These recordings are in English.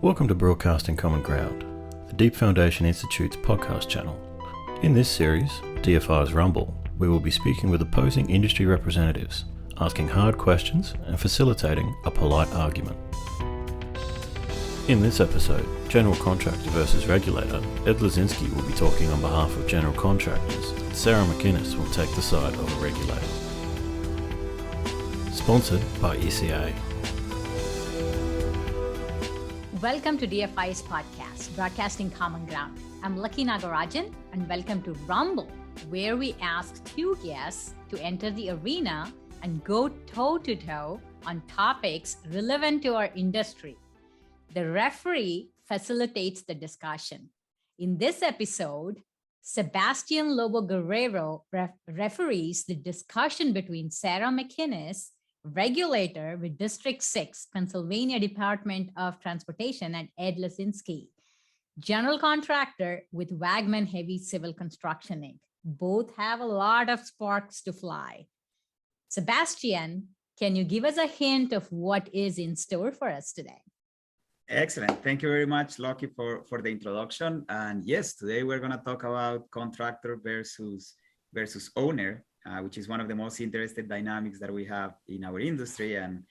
Welcome to Broadcasting Common Ground, the Deep Foundation Institute's podcast channel. In this series, DFI's Rumble, we will be speaking with opposing industry representatives, asking hard questions and facilitating a polite argument. In this episode, General Contractor versus Regulator, Ed Laczynski will be talking on behalf of General Contractors, and Sarah McInnes will take the side of a regulator. Sponsored by ECA. Welcome to DFI's podcast, Broadcasting Common Ground. I'm Lucky Nagarajan, and welcome to Rumble, where we ask two guests to enter the arena and go toe-to-toe on topics relevant to our industry. The referee facilitates the discussion. In this episode, Sebastian Lobo Guerrero referees the discussion between Sarah McInnes, Regulator with District 6, Pennsylvania Department of Transportation, and Ed Laczynski, General Contractor with Wagman Heavy Civil Construction, Inc. Both have a lot of sparks to fly. Sebastian, can you give us a hint of what is in store for us today? Excellent. Thank you very much, Lucky, for the introduction. And yes, today we're going to talk about contractor versus owner, which is one of the most interesting dynamics that we have in our industry. And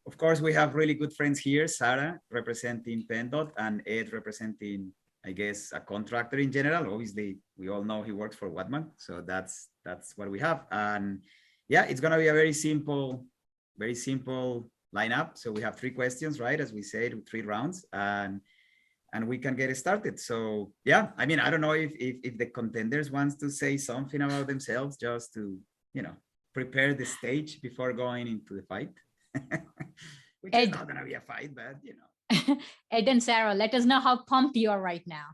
of course, we have really good friends here, Sarah representing PennDOT and Ed representing, I guess, a contractor in general. Obviously, we all know he works for Wagman. So that's what we have. And yeah, it's going to be a very simple lineup. So we have 3 questions, right? As we said, 3 rounds, and we can get it started. So yeah, I mean, I don't know if the contenders wants to say something about themselves just to, prepare the stage before going into the fight, which is not going to be a fight, but Ed and Sarah, let us know how pumped you are right now.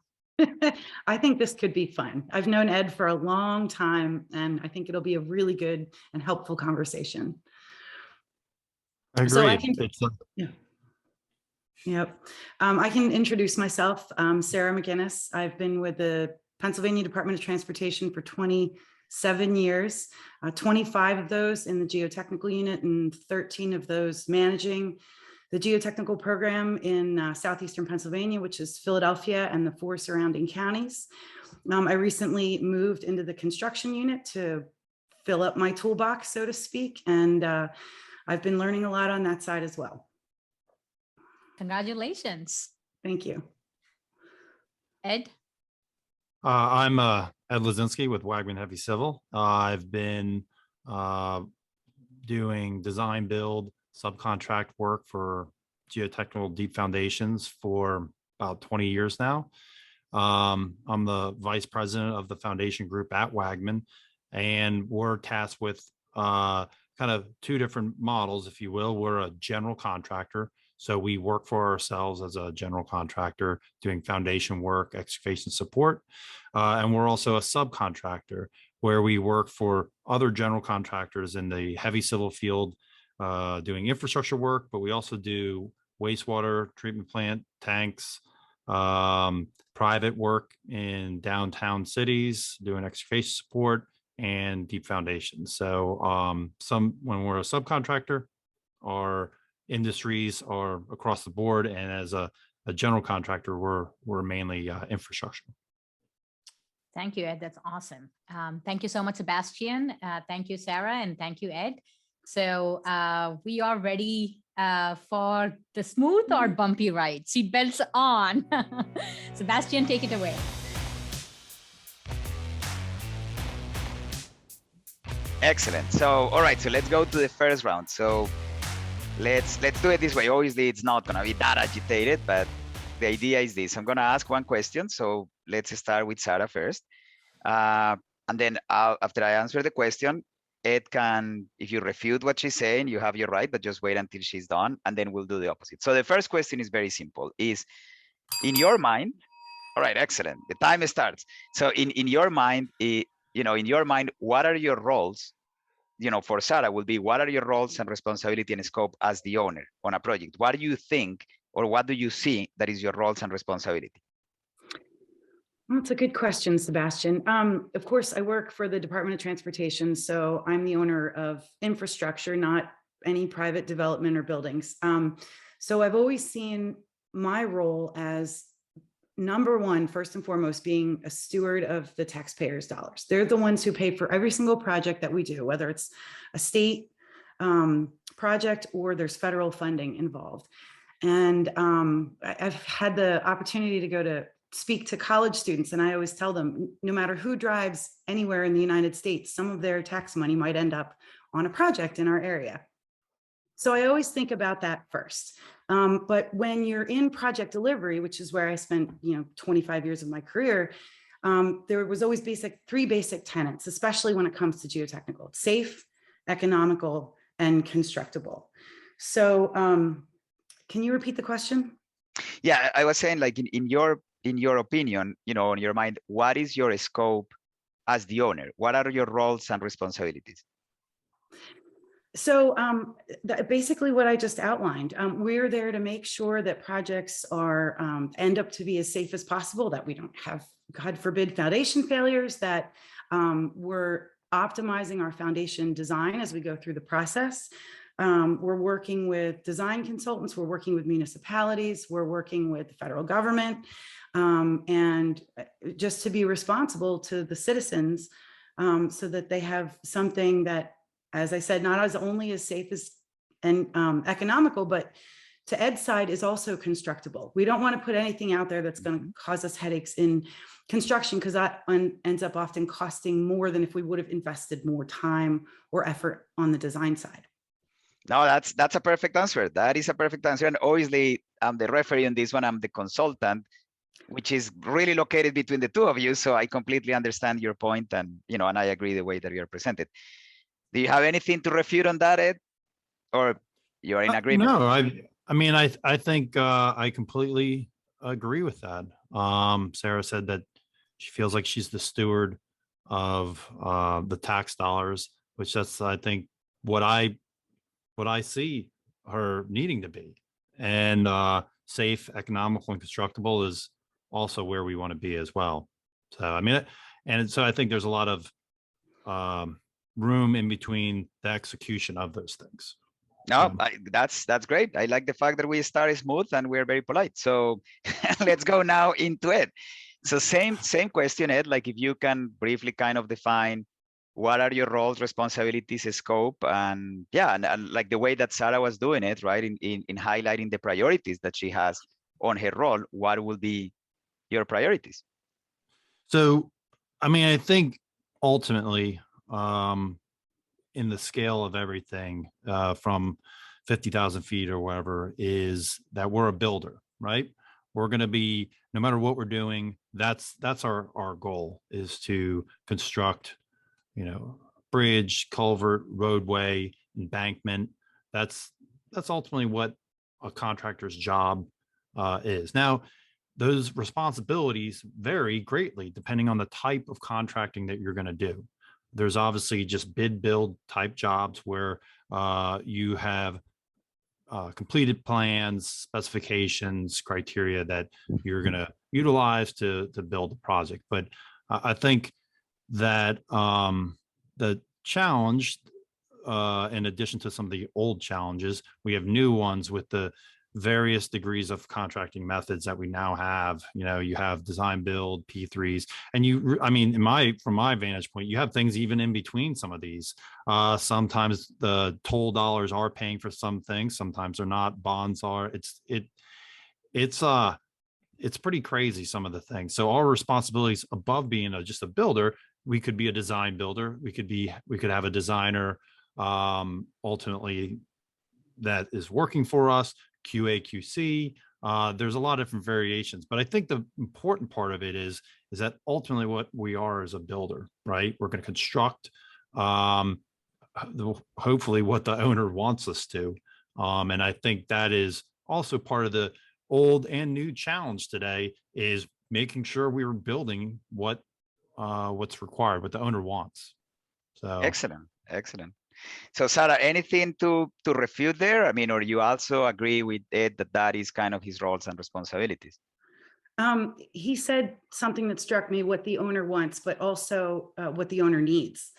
I think this could be fun. I've known Ed for a long time, and I think it'll be a really good and helpful conversation. I agree. So Yep. I can introduce myself. Sarah McInnes. I've been with the Pennsylvania Department of Transportation for 27 years, 25 of those in the geotechnical unit and 13 of those managing the geotechnical program in southeastern Pennsylvania, which is Philadelphia and the 4 surrounding counties. I recently moved into the construction unit to fill up my toolbox, so to speak, and I've been learning a lot on that side as well. Congratulations. Thank you. Ed? I'm Ed Laczynski with Wagman Heavy Civil. I've been doing design build subcontract work for geotechnical deep foundations for about 20 years now. I'm the vice president of the foundation group at Wagman, and we're tasked with kind of 2 different models, if you will. We're a general contractor. So we work for ourselves as a general contractor doing foundation work, excavation support. And we're also a subcontractor where we work for other general contractors in the heavy civil field doing infrastructure work, but we also do wastewater treatment plant, tanks, private work in downtown cities, doing excavation support and deep foundations. So when we're a subcontractor, our industries are across the board, and as a general contractor, we're mainly infrastructure. Thank you, Ed. That's awesome. Thank you so much, Sebastian. Thank you, Sarah, and thank you, Ed. So we are ready for the smooth or bumpy ride. Seatbelts on. Sebastian, take it away. Excellent. So, all right. So let's go to the first round. So let's do it this way. Obviously, it's not going to be that agitated, but the idea is this. I'm going to ask one question. So let's start with Sarah first. And then after I answer the question, Ed can, if you refute what she's saying, you have your right, but just wait until she's done, and then we'll do the opposite. So the first question is very simple. Is in your mind, all right, excellent. The time starts. So in your mind, in your mind, what are your roles? For Sarah will be, what are your roles and responsibility and scope as the owner on a project? What do you think, or what do you see that is your roles and responsibility? Well, that's a good question, Sebastian. Of course, I work for the Department of Transportation, so I'm the owner of infrastructure, not any private development or buildings. So I've always seen my role as number one, first and foremost, being a steward of the taxpayers' dollars. They're the ones who pay for every single project that we do, whether it's a state project or there's federal funding involved. And I've had the opportunity to go to speak to college students, and I always tell them, no matter who drives anywhere in the United States, some of their tax money might end up on a project in our area. So I always think about that first. But when you're in project delivery, which is where I spent 25 years of my career, there was always three basic tenets, especially when it comes to geotechnical: safe, economical, and constructible. So can you repeat the question? Yeah, I was saying, like, in your opinion, in your mind, what is your scope as the owner? What are your roles and responsibilities? So basically what I just outlined, we're there to make sure that projects are end up to be as safe as possible, that we don't have, God forbid, foundation failures, that we're optimizing our foundation design as we go through the process. We're working with design consultants, we're working with municipalities, we're working with the federal government, and just to be responsible to the citizens so that they have something that, as I said, not as only as safe as and economical, but to Ed's side is also constructible. We don't want to put anything out there that's going to cause us headaches in construction, because that ends up often costing more than if we would have invested more time or effort on the design side. No, that's a perfect answer. That is a perfect answer. And obviously, I'm the referee on this one. I'm the consultant, which is really located between the two of you. So I completely understand your point, and and I agree the way that you're presented. Do you have anything to refute on that, Ed, or you're in agreement? No, I mean, I think I completely agree with that. Sarah said that she feels like she's the steward of the tax dollars, which that's, I think, what I see her needing to be. And safe, economical, and constructible is also where we want to be as well. So I mean, and so I think there's a lot of room in between the execution of those things. No, that's great. I like the fact that we started smooth and we're very polite. So let's go now into it. So same question, Ed, like if you can briefly kind of define what are your roles, responsibilities, scope, and yeah, and like the way that Sarah was doing it, right, in highlighting the priorities that she has on her role, what will be your priorities? So, I mean, I think ultimately, in the scale of everything, from 50,000 feet or whatever, is that we're a builder, right? We're going to be, no matter what we're doing, that's our goal, is to construct, bridge, culvert, roadway, embankment. That's ultimately what a contractor's job is. Now, those responsibilities vary greatly depending on the type of contracting that you're going to do. There's obviously just bid build type jobs where you have completed plans, specifications, criteria that you're going to utilize to build the project. But I think that the challenge, in addition to some of the old challenges, we have new ones with the various degrees of contracting methods that we now have. You have design build, P3s, and I mean, from my vantage point, you have things even in between some of these. Sometimes the toll dollars are paying for some things, sometimes they're not. Bonds are. It's pretty crazy, some of the things. So our responsibilities, above being just a builder, we could be a design builder. We could have a designer ultimately that is working for us, QA, QC. There's a lot of different variations, but I think the important part of it is that ultimately what we are is a builder, right? We're going to construct hopefully what the owner wants us to. And I think that is also part of the old and new challenge today, is making sure we are building what's required, what the owner wants. So excellent. So Sarah, anything to refute there? I mean, or you also agree with Ed that is kind of his roles and responsibilities? He said something that struck me: what the owner wants, but also what the owner needs.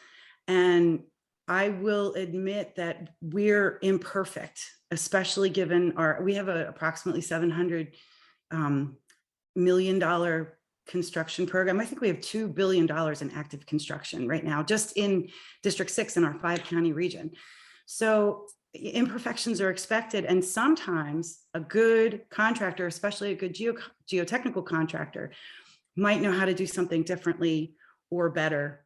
And I will admit that we're imperfect, especially given we have approximately $700 million construction program. I think we have $2 billion in active construction right now, just in District 6 in our 5-county region. So imperfections are expected. And sometimes a good contractor, especially a good geotechnical contractor, might know how to do something differently or better.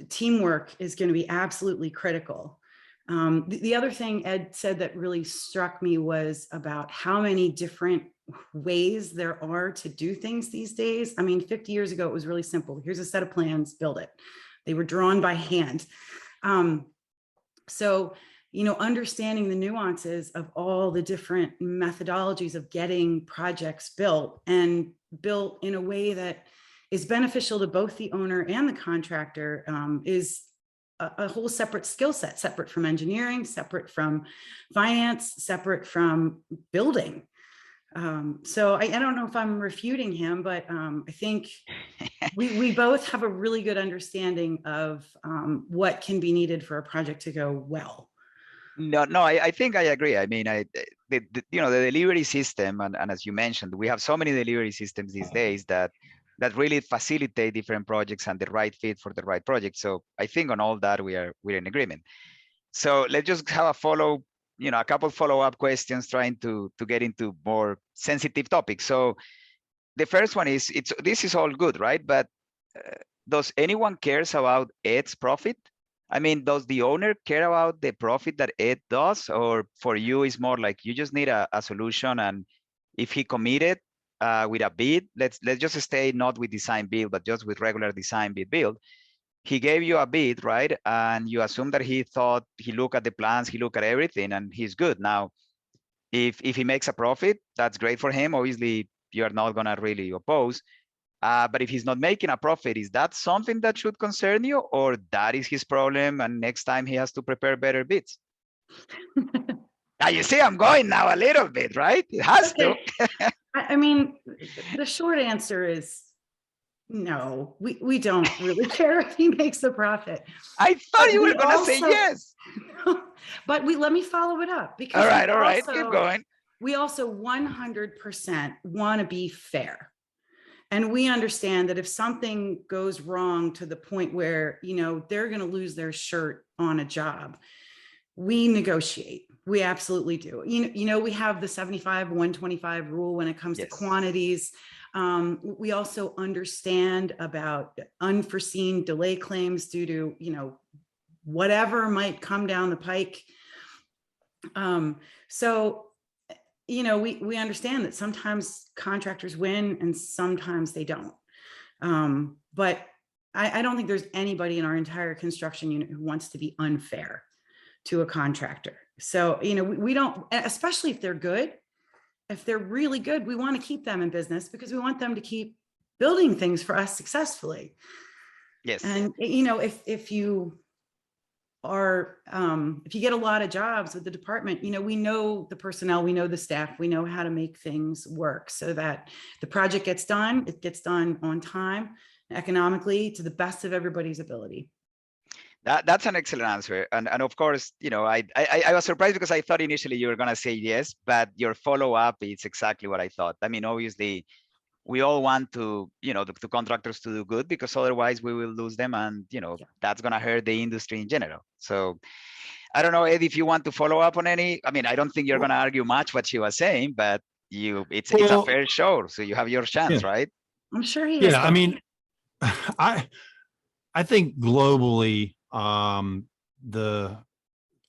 Teamwork is going to be absolutely critical. The other thing Ed said that really struck me was about how many different ways there are to do things these days. I mean, 50 years ago, it was really simple. Here's a set of plans, build it. They were drawn by hand. So, understanding the nuances of all the different methodologies of getting projects built and built in a way that is beneficial to both the owner and the contractor is a whole separate skill set, separate from engineering, separate from finance, separate from building. So I don't know if I'm refuting him, but I think we both have a really good understanding of what can be needed for a project to go well. No, I think I agree. I mean, the delivery system, and as you mentioned, we have so many delivery systems these days that really facilitate different projects and the right fit for the right project. So I think on all that we're in agreement. So let's just have a couple follow-up questions trying to get into more sensitive topics. So the first one is, this is all good, right? But does anyone cares about Ed's profit? I mean, does the owner care about the profit that Ed does? Or for you, it's more like you just need a solution, and if he committed with a bid, let's just stay not with design build, but just with regular design bid build. He gave you a bid, right? And you assume that he thought, he looked at the plans, he looked at everything, and he's good. Now, if he makes a profit, that's great for him. Obviously, you're not gonna really oppose. But if he's not making a profit, is that something that should concern you, or that is his problem, and next time he has to prepare better bids? Now you see, I'm going now a little bit, right? It has to. I mean, the short answer is no, we don't really care if he makes a profit. I thought you were going to say yes. But let me follow it up, because all right, keep going. We also 100% want to be fair. And we understand that if something goes wrong to the point where, they're going to lose their shirt on a job, we negotiate. We absolutely do. We have the 75-125 rule when it comes to quantities. We also understand about unforeseen delay claims due to, whatever might come down the pike. So, we understand that sometimes contractors win and sometimes they don't. But I don't think there's anybody in our entire construction unit who wants to be unfair to a contractor. So, we don't, especially if they're good. If they're really good, we want to keep them in business because we want them to keep building things for us successfully. Yes. And, if you are, if you get a lot of jobs with the department, we know the personnel, we know the staff, we know how to make things work so that the project gets done, it gets done on time, economically, to the best of everybody's ability. That's an excellent answer. And of course, I was surprised because I thought initially you were going to say yes, but your follow-up is exactly what I thought. I mean, obviously, we all want to, the contractors to do good, because otherwise we will lose them, and, that's going to hurt the industry in general. So I don't know, Ed, if you want to follow up on any. I mean, I don't think you're going to argue much what she was saying, but it's a fair show, so you have your chance, right? I'm sure he is. Yeah, I mean, I think globally,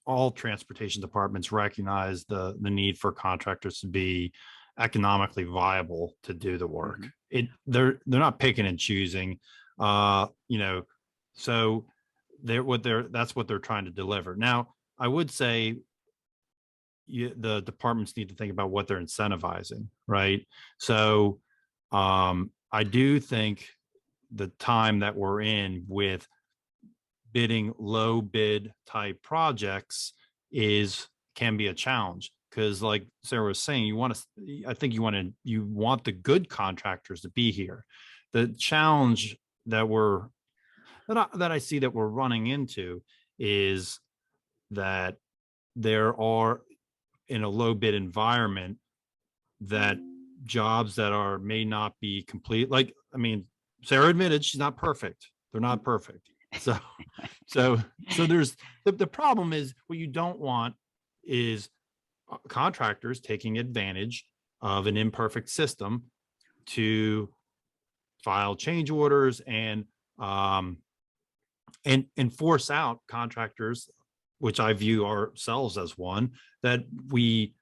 all transportation departments recognize the need for contractors to be economically viable to do the work. Mm-hmm. They're not picking and choosing, so that's what they're trying to deliver. Now, I would say the departments need to think about what they're incentivizing, right? So I do think the time that we're in with bidding low bid type projects can be a challenge, because like Sarah was saying, you want the good contractors to be here. The challenge that we're that I see that we're running into is that there are, in a low bid environment, that jobs that may not be complete. Like, I mean, Sarah admitted she's not perfect. They're not perfect. So there's the problem is, what you don't want is contractors taking advantage of an imperfect system to file change orders and force out contractors, which I view ourselves as one, that we've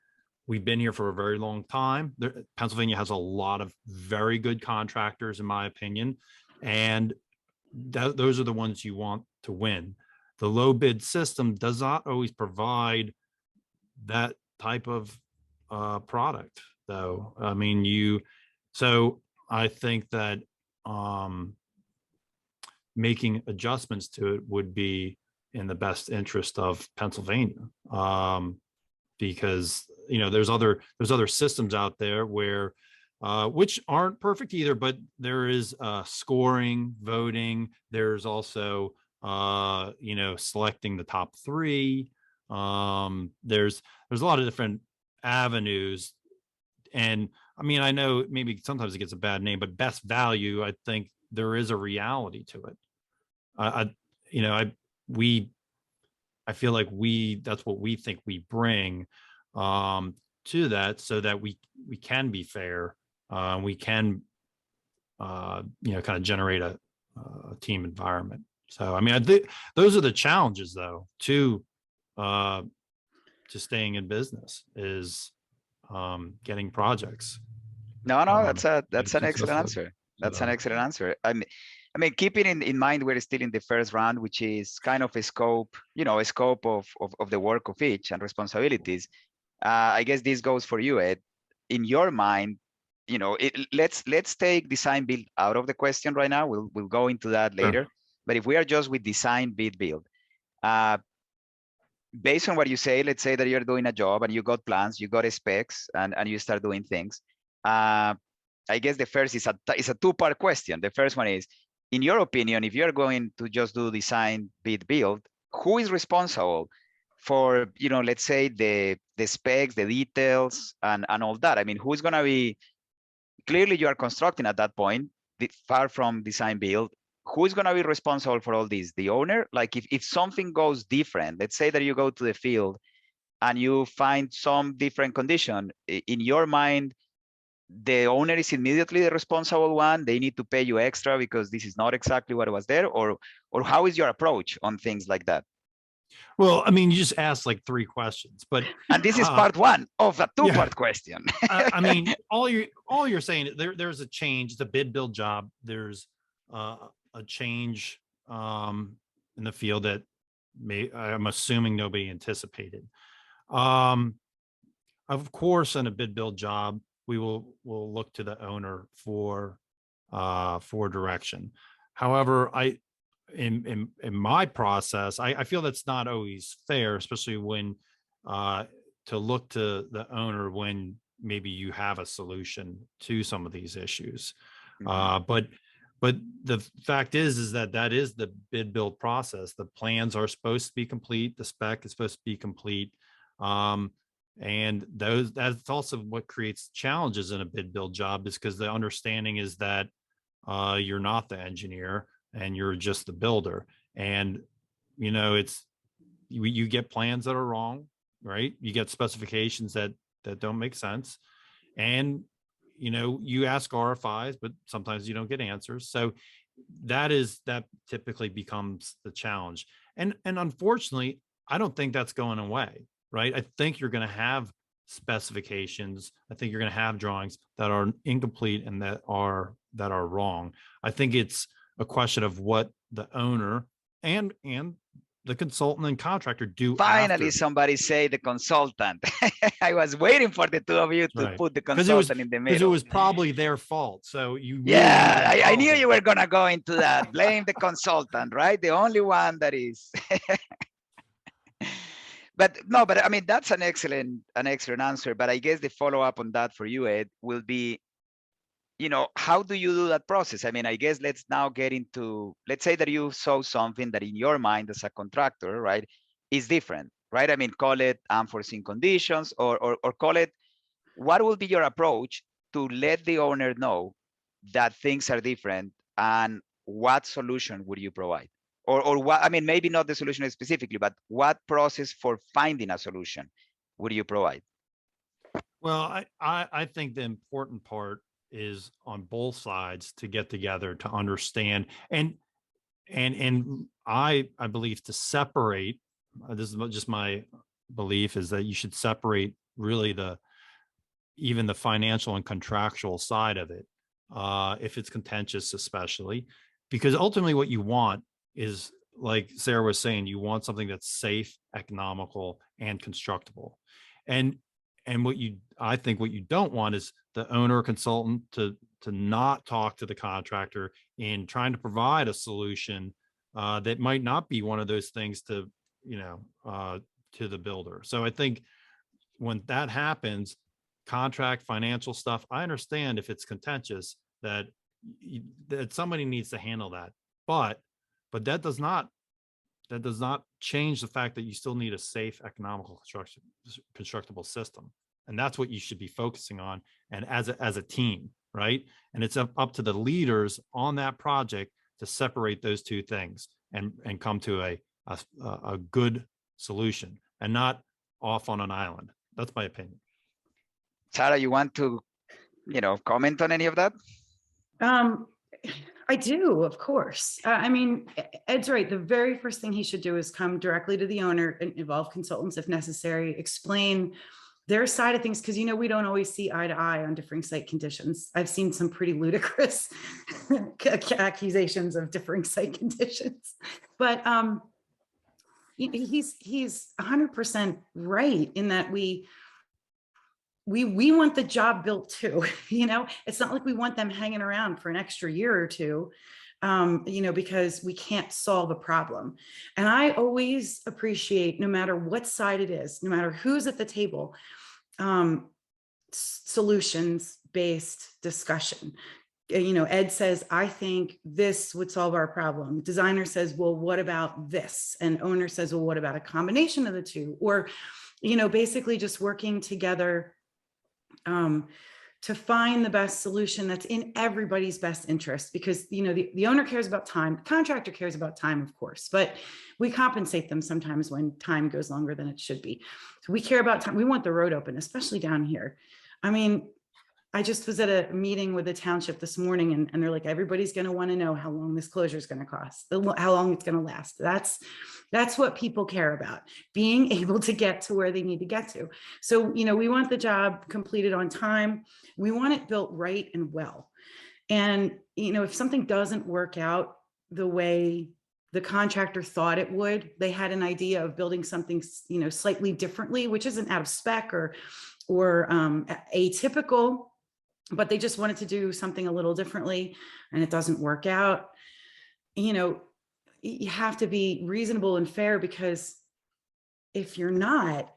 been here for a very long time. Pennsylvania has a lot of very good contractors, in my opinion, and those are the ones you want to win. The low bid system does not always provide that type of product, though. I mean, so I think that making adjustments to it would be in the best interest of Pennsylvania, because there's other systems out there where which aren't perfect either, but there is scoring, voting. There's also selecting the top three. There's a lot of different avenues, and I mean, I know maybe sometimes it gets a bad name, but best value, I think there is a reality to it. I feel like that's what we think we bring to that, so that we can be fair. We can kind of generate a team environment. So I mean, I think those are the challenges, though, to staying in business, is getting projects. No, that's an excellent answer. That's an excellent answer. I mean, keeping in mind we're still in the first round, which is kind of a scope of the work of each and responsibilities. I guess this goes for you, Ed. In your mind, let's take design build out of the question right now. We'll go into that later. Sure. But if we are just with design bid build, based on what you say, let's say that you're doing a job and you got plans, you got specs, and you start doing things. I guess the first is a two-part question. The first one is, in your opinion, if you're going to just do design bid build, who is responsible for, let's say the specs, the details, and all that? I mean, who's going to be, clearly you are constructing at that point, far from design build. Who's going to be responsible for all this? The owner? Like if something goes different, let's say that you go to the field and you find some different condition, in your mind, the owner is immediately the responsible one. They need to pay you extra because this is not exactly what was there, or how is your approach on things like that? Well, I mean, you just asked like 3 questions, but and this is part 1 of a 2-part question. I mean, all you're saying, there's a change. It's a bid build job. There's a change in the field that I'm assuming nobody anticipated. Of course, in a bid build job, we'll look to the owner for direction. However, in my process, I feel that's not always fair, especially when to look to the owner when maybe you have a solution to some of these issues. Mm-hmm. But the fact is that is the bid build process. The plans are supposed to be complete. The spec is supposed to be complete. And that's also what creates challenges in a bid build job, is because the understanding is that you're not the engineer and you're just the builder. And, you get plans that are wrong, right? You get specifications that don't make sense. And, you ask RFIs, but sometimes you don't get answers. So that typically becomes the challenge. And unfortunately, I don't think that's going away, right? I think you're going to have specifications. I think you're going to have drawings that are incomplete and that are wrong. I think it's a question of what the owner and the consultant and contractor do. Finally, somebody say the consultant. I was waiting for the two of you to put the consultant in the middle. Because it was probably their fault. So you. Yeah, I knew you were going to go into that. Blame the consultant, right? The only one that is. But I mean, that's an excellent answer. But I guess the follow-up on that for you, Ed, will be, how do you do that process? I mean, I guess let's now get into, let's say that you saw something that in your mind as a contractor, right, is different, right? I mean, call it unforeseen conditions or call it, what will be your approach to let the owner know that things are different, and what solution would you provide? Or what, I mean, maybe not the solution specifically, but what process for finding a solution would you provide? Well, I think the important part is on both sides to get together to understand and I believe to separate. This is just my belief, is that you should separate really even the financial and contractual side of it, if it's contentious, especially because ultimately what you want is, like Sarah was saying, you want something that's safe, economical, and constructible. And I think what you don't want is the owner or consultant to not talk to the contractor in trying to provide a solution that might not be one of those things to the builder. So I think when that happens, contract, financial stuff, I understand if it's contentious that somebody needs to handle that, but that does not change the fact that you still need a safe, economical, constructible system. And that's what you should be focusing on, and as a team, right? And it's up to the leaders on that project to separate those two things and come to a good solution, and not off on an island. That's my opinion. Sarah, you want to, comment on any of that? I do, of course. I mean, Ed's right. The very first thing he should do is come directly to the owner and involve consultants if necessary, explain their side of things, because we don't always see eye to eye on differing site conditions. I've seen some pretty ludicrous accusations of differing site conditions, but he's 100% right in that we want the job built too. It's not like we want them hanging around for an extra year or two, because we can't solve a problem. And I always appreciate, no matter what side it is, no matter who's at the table, solutions-based discussion. Ed says, I think this would solve our problem. Designer says, well, what about this? And owner says, well, what about a combination of the two? Or, basically just working together to find the best solution that's in everybody's best interest, because the owner cares about time, the contractor cares about time, of course, but we compensate them sometimes when time goes longer than it should be. So we care about time. We want the road open, especially down here. I mean, I just was at a meeting with the township this morning, and they're like, everybody's going to want to know how long this closure is going to cost, how long it's going to last. That's what people care about, being able to get to where they need to get to. So, we want the job completed on time. We want it built right and well. And, if something doesn't work out the way the contractor thought it would, they had an idea of building something, slightly differently, which isn't out of spec or atypical, but they just wanted to do something a little differently and it doesn't work out. You have to be reasonable and fair, because if you're not,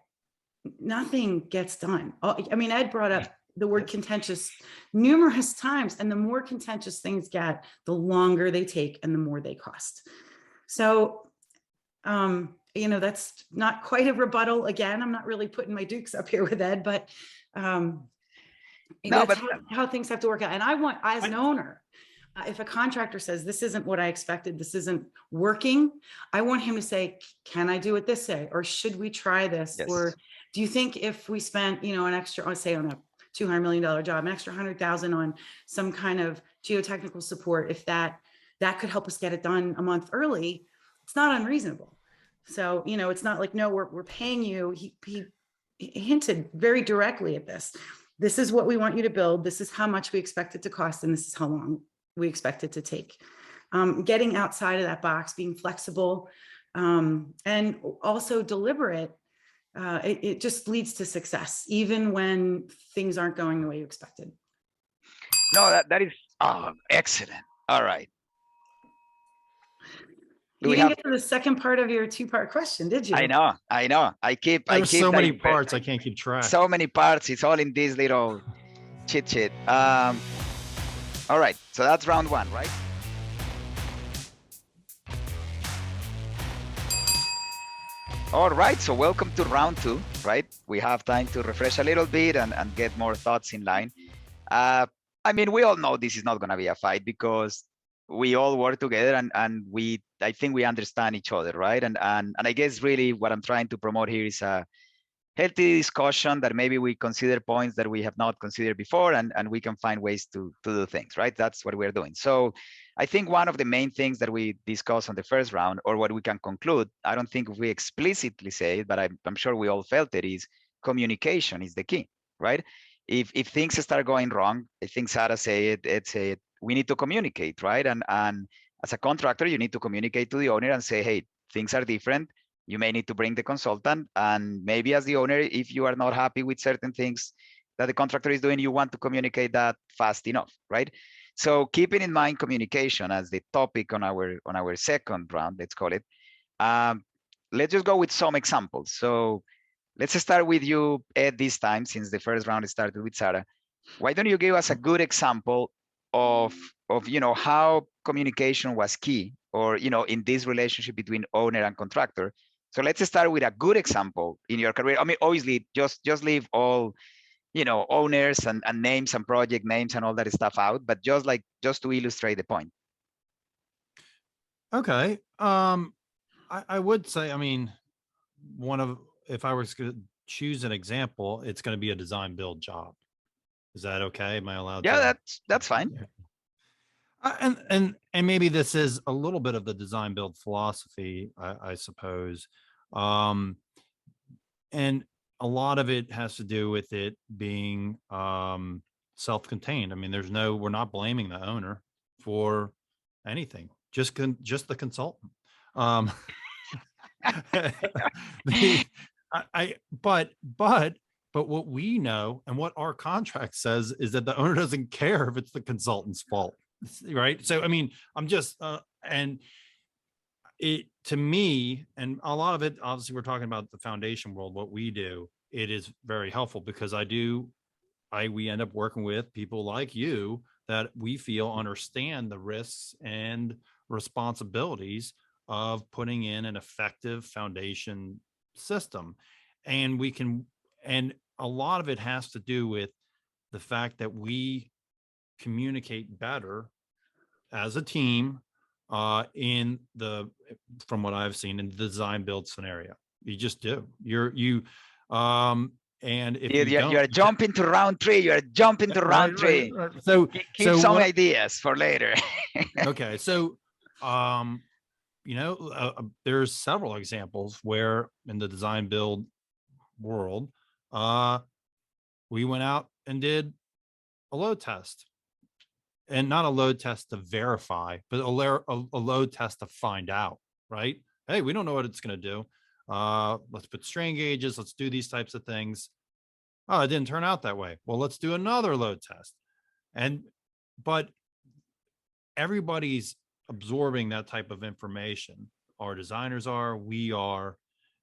nothing gets done. I mean, Ed brought up the word contentious numerous times, and the more contentious things get, the longer they take and the more they cost. So, that's not quite a rebuttal. Again, I'm not really putting my dukes up here with Ed, but that's how things have to work out. And I want, as an owner, if a contractor says, this isn't what I expected, this isn't working, I want him to say, can I do it this way? Or should we try this? Yes. Or do you think if we spent, an extra, say on a $200 million job, an extra 100,000 on some kind of geotechnical support, if that could help us get it done a month early, it's not unreasonable. So, it's not like, no, we're paying you. He hinted very directly at this. This is what we want you to build. This is how much we expect it to cost. And this is how long we expect it to take. Getting outside of that box, being flexible, and also deliberate, it just leads to success, even when things aren't going the way you expected. No, that is excellent. All right. You didn't get to the second part of your two-part question, did you? I know. I keep so many parts, I can't keep track. So many parts. It's all in this little chit chat. All right, so that's round one, right? All right, so welcome to round two, right? We have time to refresh a little bit and get more thoughts in line. I mean, we all know this is not gonna be a fight because we all work together and I think we understand each other, right? And I guess really what I'm trying to promote here is a healthy discussion that maybe we consider points that we have not considered before and we can find ways to do things, right? That's what we're doing. So I think one of the main things that we discussed on the first round, or what we can conclude, I don't think we explicitly say it, but I'm sure we all felt it, is communication is the key, right? If things start going wrong, I think Sarah said it, we need to communicate, right? And as a contractor, you need to communicate to the owner and say, hey, things are different. You may need to bring the consultant, and maybe as the owner, if you are not happy with certain things that the contractor is doing, you want to communicate that fast enough, right? So keeping in mind communication as the topic on our second round, let's call it. Let's just go with some examples. So let's start with you, Ed, this time, since the first round started with Sarah. Why don't you give us a good example of how communication was key, or in this relationship between owner and contractor? So let's start with a good example in your career. I mean, obviously, just leave all owners and names and project names and all that stuff out, but just to illustrate the point. Okay. I would say, I mean, if I was going to choose an example, it's going to be a design build job. Is that okay? Am I allowed to? Yeah, that's fine. And maybe this is a little bit of the design build philosophy, I suppose. And a lot of it has to do with it being self-contained. I mean, we're not blaming the owner for anything, just the consultant. But what we know and what our contract says is that the owner doesn't care if it's the consultant's fault, right? So, I mean, I'm just, and it, to me, and a lot of it, obviously we're talking about the foundation world, what we do, it is very helpful because we end up working with people like you that we feel understand the risks and responsibilities of putting in an effective foundation system. And a lot of it has to do with the fact that we communicate better as a team from what I've seen in the design build scenario. You just do. And if you're jumping to round three, you're jumping to round three. Right. So keep some ideas for later. Okay. So, there's several examples where in the design build world, we went out and did a load test, and not a load test to verify, but a load test to find out, right? Hey, we don't know what it's going to do. Let's put strain gauges. Let's do these types of things. Oh, it didn't turn out that way. Well, let's do another load test. But everybody's absorbing that type of information. Our designers are, we are.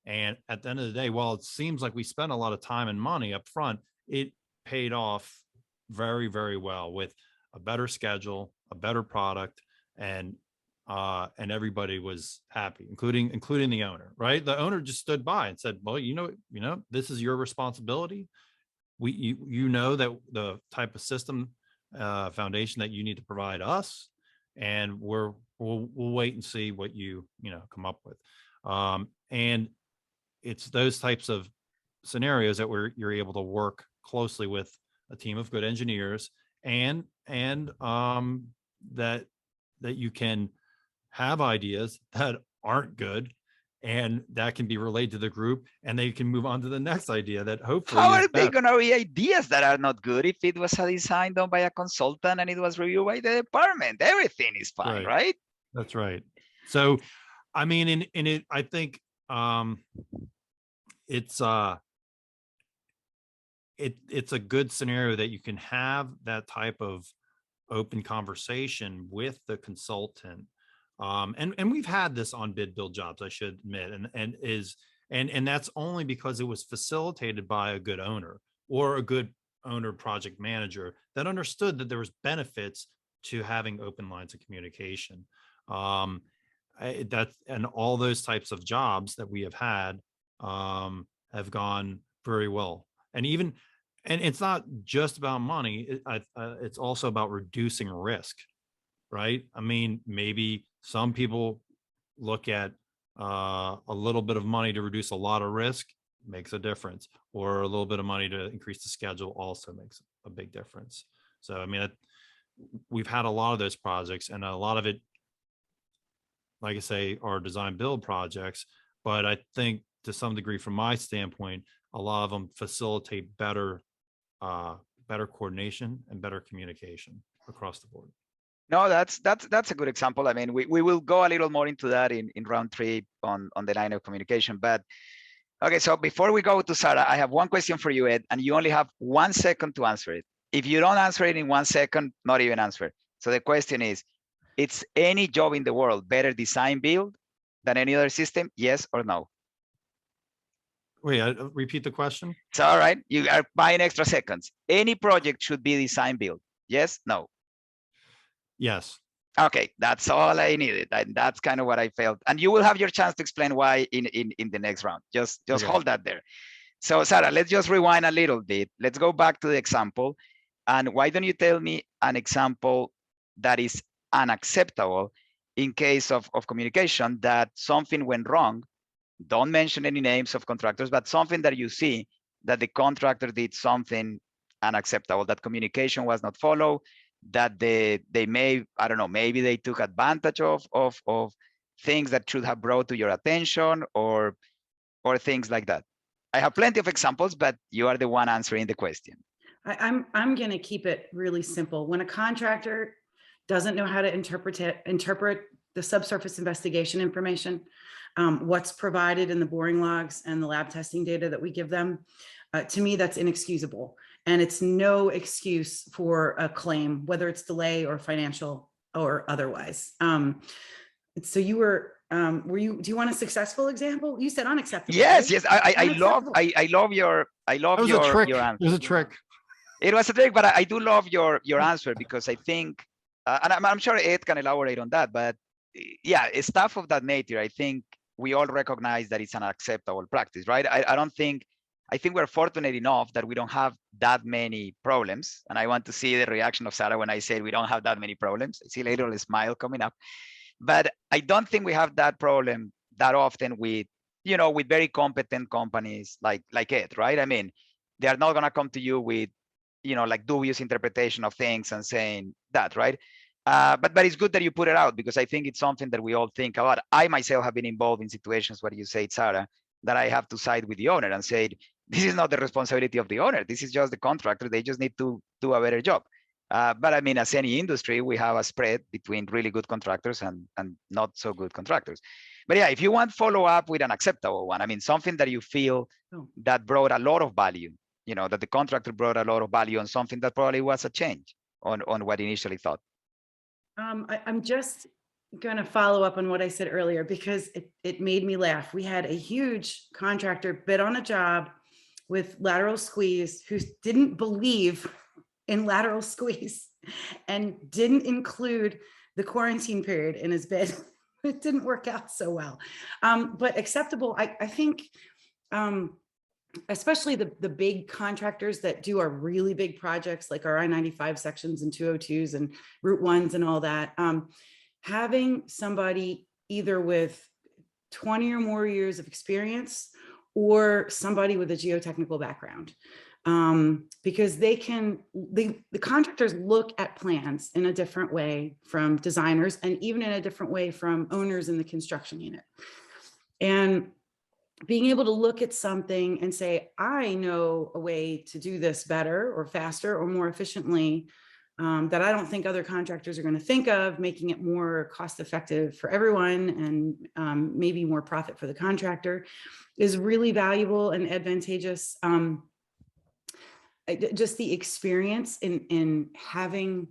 And at the end of the day, while it seems like we spent a lot of time and money up front, it paid off very, very well with a better schedule, a better product, and everybody was happy, including the owner, right? The owner just stood by and said, well, this is your responsibility. You know that the type of system foundation that you need to provide us, and we'll wait and see what you come up with. And it's those types of scenarios that you're able to work closely with a team of good engineers, and that you can have ideas that aren't good, and that can be relayed to the group, and they can move on to the next idea that hopefully. How are they going to be ideas that are not good if it was a design done by a consultant and it was reviewed by the department? Everything is fine, right? That's right. So, I mean, I think it's a good scenario that you can have that type of open conversation with the consultant. And we've had this on bid build jobs, I should admit, and that's only because it was facilitated by a good owner or a good owner project manager that understood that there was benefits to having open lines of communication. And all those types of jobs that we have had have gone very well. And it's not just about money. It's also about reducing risk, right? I mean, maybe some people look at a little bit of money to reduce a lot of risk makes a difference, or a little bit of money to increase the schedule also makes a big difference. So, I mean, we've had a lot of those projects, and a lot of it, like I say, are design build projects, but I think to some degree, from my standpoint, a lot of them facilitate better coordination and better communication across the board. No, that's a good example. I mean, we will go a little more into that in round 3 on the line of communication. But okay, so before we go to Sarah, I have one question for you, Ed, and you only have 1 second to answer it. If you don't answer it in 1 second, not even answer. So the question is, it's any job in the world better design build than any other system? Yes or no? Wait, repeat the question. It's all right. You are buying extra seconds. Any project should be design build. Yes, no. Yes. Okay, that's all I needed. And that's kind of what I felt. And you will have your chance to explain why in the next round. Just Okay. Hold that there. So Sarah, let's just rewind a little bit. Let's go back to the example. And why don't you tell me an example that is unacceptable in case of communication, that something went wrong? Don't mention any names of contractors, but something that you see that the contractor did something unacceptable, that communication was not followed, that they may, I don't know, maybe they took advantage of things that should have brought to your attention, or things like that. I have plenty of examples, but you are the one answering the question. I'm going to keep it really simple. When a contractor doesn't know how to interpret the subsurface investigation information, what's provided in the boring logs and the lab testing data that we give them, to me, that's inexcusable. And it's no excuse for a claim, whether it's delay or financial or otherwise. So you were you, do you want a successful example? You said unacceptable. Yes, right? yes. I love your answer. It was a trick. It was a trick, but I do love your answer, because I think, and I'm sure Ed can elaborate on that, but yeah, stuff of that nature, I think we all recognize that it's an acceptable practice, right? I think we're fortunate enough that we don't have that many problems. And I want to see the reaction of Sarah when I say we don't have that many problems. I see a little smile coming up. But I don't think we have that problem that often with, with very competent companies like Ed, right? I mean, they are not going to come to you with, like dubious interpretation of things and saying that, right? But it's good that you put it out, because I think it's something that we all think about. I myself have been involved in situations where you said, Sarah, that I have to side with the owner and say, this is not the responsibility of the owner. This is just the contractor. They just need to do a better job. But I mean, as any industry, we have a spread between really good contractors and not so good contractors. But yeah, if you want follow up with an acceptable one, I mean, something that you feel that brought a lot of value, that the contractor brought a lot of value on something that probably was a change on what initially thought. I'm just going to follow up on what I said earlier, because it made me laugh. We had a huge contractor bid on a job with lateral squeeze who didn't believe in lateral squeeze and didn't include the quarantine period in his bid. It didn't work out so well. But acceptable, I think, especially the big contractors that do our really big projects like our I-95 sections and 202s and Route 1s and all that, having somebody either with 20 or more years of experience or somebody with a geotechnical background, because the contractors look at plans in a different way from designers, and even in a different way from owners in the construction unit. And being able to look at something and say, I know a way to do this better or faster or more efficiently, that I don't think other contractors are going to think of, making it more cost effective for everyone and maybe more profit for the contractor, is really valuable and advantageous. Just the experience in having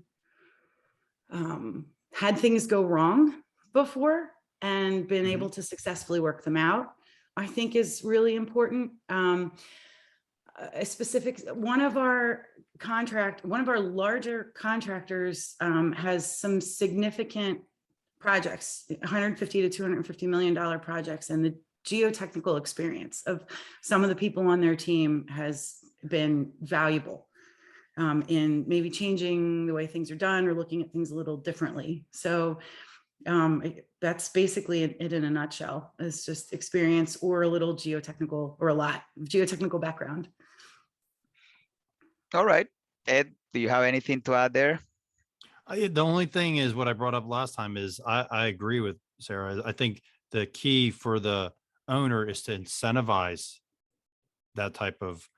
had things go wrong before and been able to successfully work them out, I think is really important. a specific, one of our larger contractors has some significant projects, 150 to $250 million projects, and the geotechnical experience of some of the people on their team has been valuable in maybe changing the way things are done or looking at things a little differently. So that's basically it in a nutshell. It's just experience or a little geotechnical or a lot of geotechnical background. All right. Ed, do you have anything to add there? The only thing is what I brought up last time is I agree with Sarah. I think the key for the owner is to incentivize that type of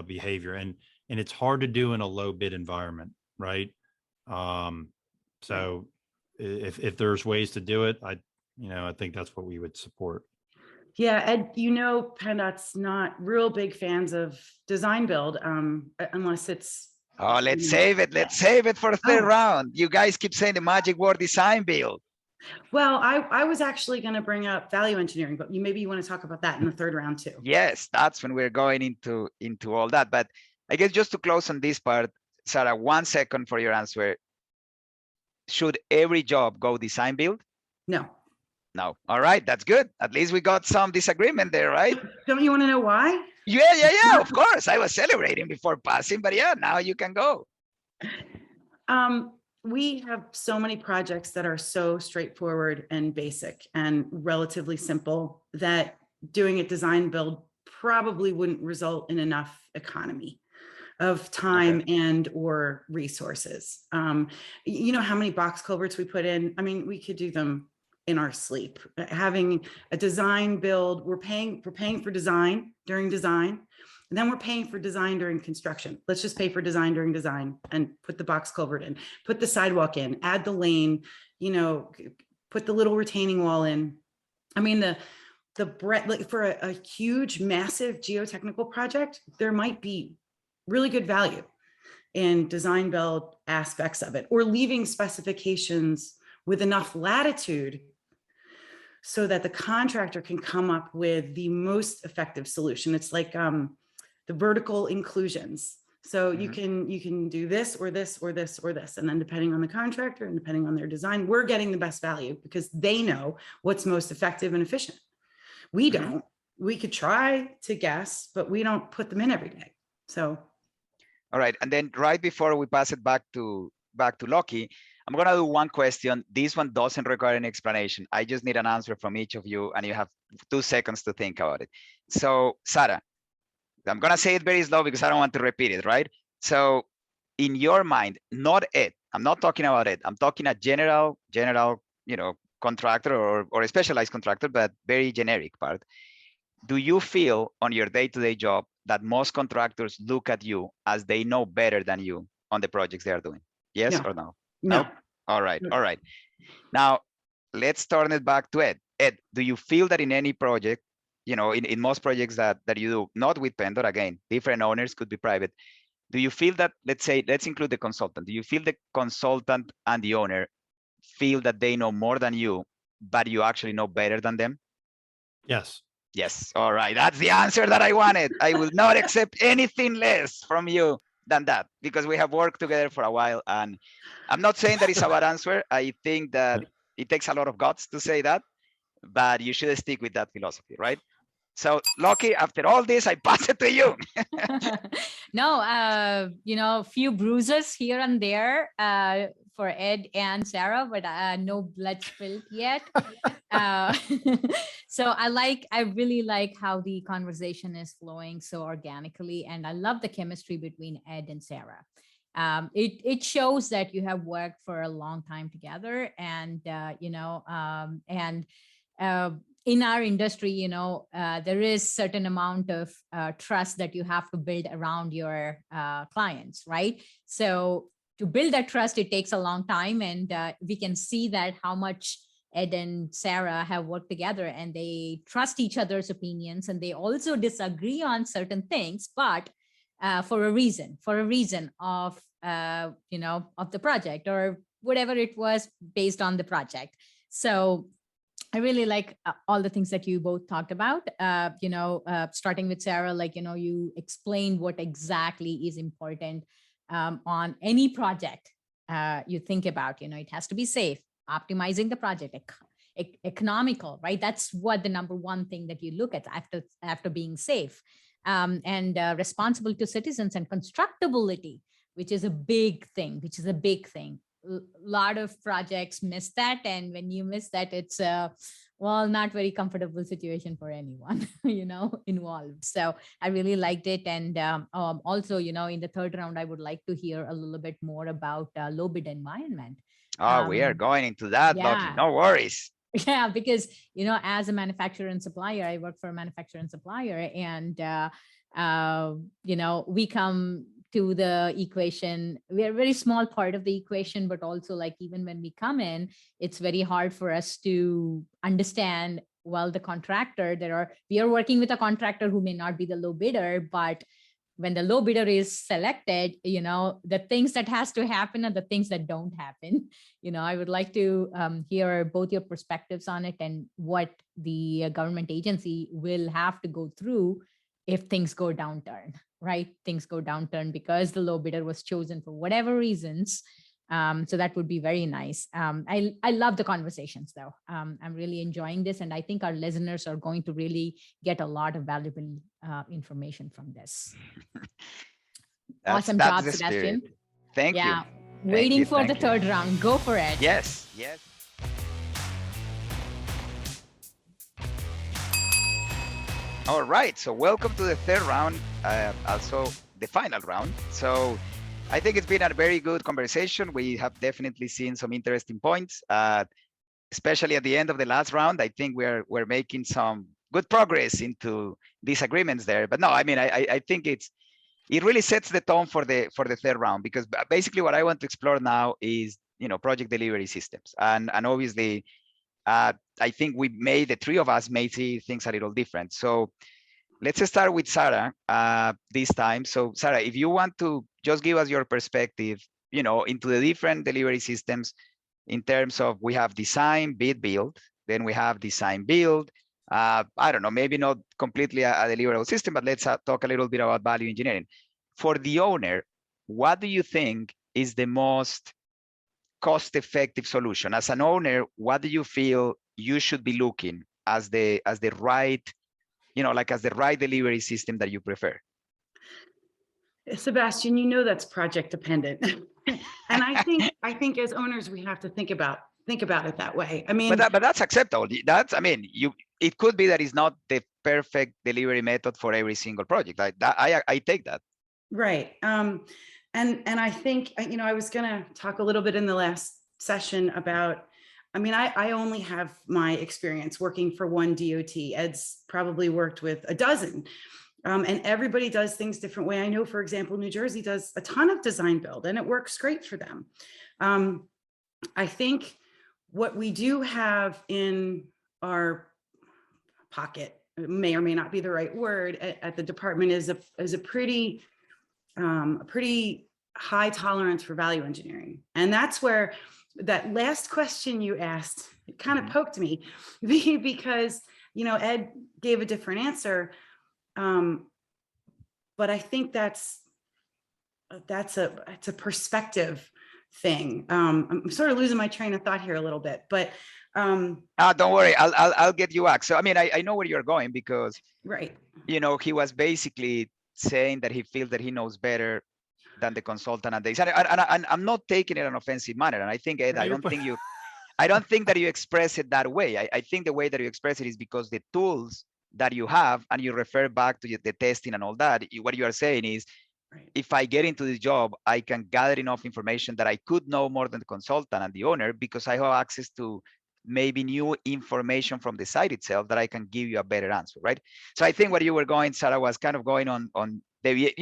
behavior. And it's hard to do in a low bid environment, right? So if there's ways to do it, I think that's what we would support. Yeah, Ed, PennDOT's not real big fans of design build unless it's. Oh, let's save it. Let's save it for the third round. You guys keep saying the magic word design build. Well, I was actually going to bring up value engineering, but maybe you want to talk about that in the third round too. Yes, that's when we're going into all that. But I guess just to close on this part, Sarah, 1 second for your answer. Should every job go design build? No. No. All right, that's good. At least we got some disagreement there, right? Don't you want to know why? Yeah, of course. I was celebrating before passing, but yeah, now you can go. We have so many projects that are so straightforward and basic and relatively simple that doing it design build probably wouldn't result in enough economy of time and or resources. You know how many box culverts we put in? I mean, we could do them in our sleep. Having a design build, we're paying for design during design, and then we're paying for design during construction. Let's just pay for design during design and put the box culvert in, put the sidewalk in, add the lane, put the little retaining wall in. I mean, the breadth, like for a huge, massive geotechnical project, there might be really good value in design build aspects of it, or leaving specifications with enough latitude so that the contractor can come up with the most effective solution. It's like the vertical inclusions. So you can do this or this or this or this. And then depending on the contractor and depending on their design, we're getting the best value because they know what's most effective and efficient. We don't. We could try to guess, but we don't put them in every day. So. All right. And then right before we pass it back to Lucky, I'm going to do one question. This one doesn't require an explanation. I just need an answer from each of you, and you have 2 seconds to think about it. So, Sarah, I'm going to say it very slow because I don't want to repeat it, right? So, in your mind, not Ed, I'm not talking about Ed. I'm talking a general, contractor or a specialized contractor, but very generic part. Do you feel on your day-to-day job that most contractors look at you as they know better than you on the projects they are doing? Yes or no? No. All right. All right. Now, let's turn it back to Ed. Ed, do you feel that in any project, in most projects that you do, not with PennDOT, again, different owners, could be private. Do you feel that, let's include the consultant. Do you feel the consultant and the owner feel that they know more than you, but you actually know better than them? Yes. Yes. All right. That's the answer that I wanted. I will not accept anything less from you than that, because we have worked together for a while, and I'm not saying that it's a bad answer. I think that it takes a lot of guts to say that, but you should stick with that philosophy, right? So, Lucky, after all this, I pass it to you. No, few bruises here and there for Ed and Sarah, but no blood spilled yet. So I really like how the conversation is flowing so organically, and I love the chemistry between Ed and Sarah. It shows that you have worked for a long time together, and in our industry, there is certain amount of trust that you have to build around your clients, right? So to build that trust, it takes a long time, and we can see that how much Ed and Sarah have worked together, and they trust each other's opinions, and they also disagree on certain things, but for a reason of of the project or whatever it was based on the project. So I really like all the things that you both talked about. Starting with Sarah, you explained what exactly is important on any project you think about. It has to be safe, optimizing the project, economical, right? That's what the number one thing that you look at after being safe, and responsible to citizens, and constructability, which is a big thing. Lot of projects miss that, and when you miss that, it's not very comfortable situation for anyone involved. So I really liked it. And also, in the third round, I would like to hear a little bit more about low bid environment. Oh, we are going into that, Lucky. Yeah. No worries. Yeah, because as a manufacturer and supplier, I work for a manufacturer and supplier, and we come to the equation. We are a very small part of the equation, but also, like, even when we come in, it's very hard for us to understand, well, the contractor, we are working with a contractor who may not be the low bidder, but when the low bidder is selected, the things that has to happen and the things that don't happen. I would like to hear both your perspectives on it, and what the government agency will have to go through if things go downturn, right? Things go downturn because the low bidder was chosen for whatever reasons. So that would be very nice. I love the conversations, though. I'm really enjoying this, and I think our listeners are going to really get a lot of valuable information from this. Awesome job, Sebastian. Thank you. Waiting for the third round. Go for it. Yes. All right, so welcome to the third round, also the final round. So I think it's been a very good conversation. We have definitely seen some interesting points, especially at the end of the last round. I think we're making some good progress into disagreements there. But no, I mean, I think it really sets the tone for the third round, because basically what I want to explore now is project delivery systems, and obviously I think the three of us may see things a little different. So let's start with Sarah this time. So Sarah, if you want to just give us your perspective, into the different delivery systems in terms of, we have design, bid, build, then we have design, build. I don't know, maybe not completely a deliverable system, but let's talk a little bit about value engineering. For the owner, what do you think is the most cost-effective solution? As an owner, what do you feel you should be looking as the right, as the right delivery system that you prefer? Sebastian, that's project dependent. And I think as owners, we have to think about it that way. I mean, but that's acceptable. It could be that it's not the perfect delivery method for every single project. Like that, I take that. Right. And I think, I was going to talk a little bit in the last session about, I only have my experience working for one DOT. Ed's probably worked with a dozen, and everybody does things different way. I know, for example, New Jersey does a ton of design build, and it works great for them. I think what we do have in our pocket, may or may not be the right word, at the department is a pretty high tolerance for value engineering. And that's where that last question you asked, it kind of poked me, because, Ed gave a different answer. But I think it's a perspective thing. I'm sort of losing my train of thought here a little bit, but don't worry, I'll get you back. So I know where you're going, because right, he was basically saying that he feels that he knows better than the consultant and the designer. And I'm not taking it in an offensive manner. And I think, Ed, I don't think that you express it that way. I think the way that you express it is because the tools that you have, and you refer back to the testing and all that, what you are saying is, right, if I get into the job, I can gather enough information that I could know more than the consultant and the owner, because I have access to maybe new information from the site itself that I can give you a better answer, right? So I think where you were going, Sarah, was kind of going on the,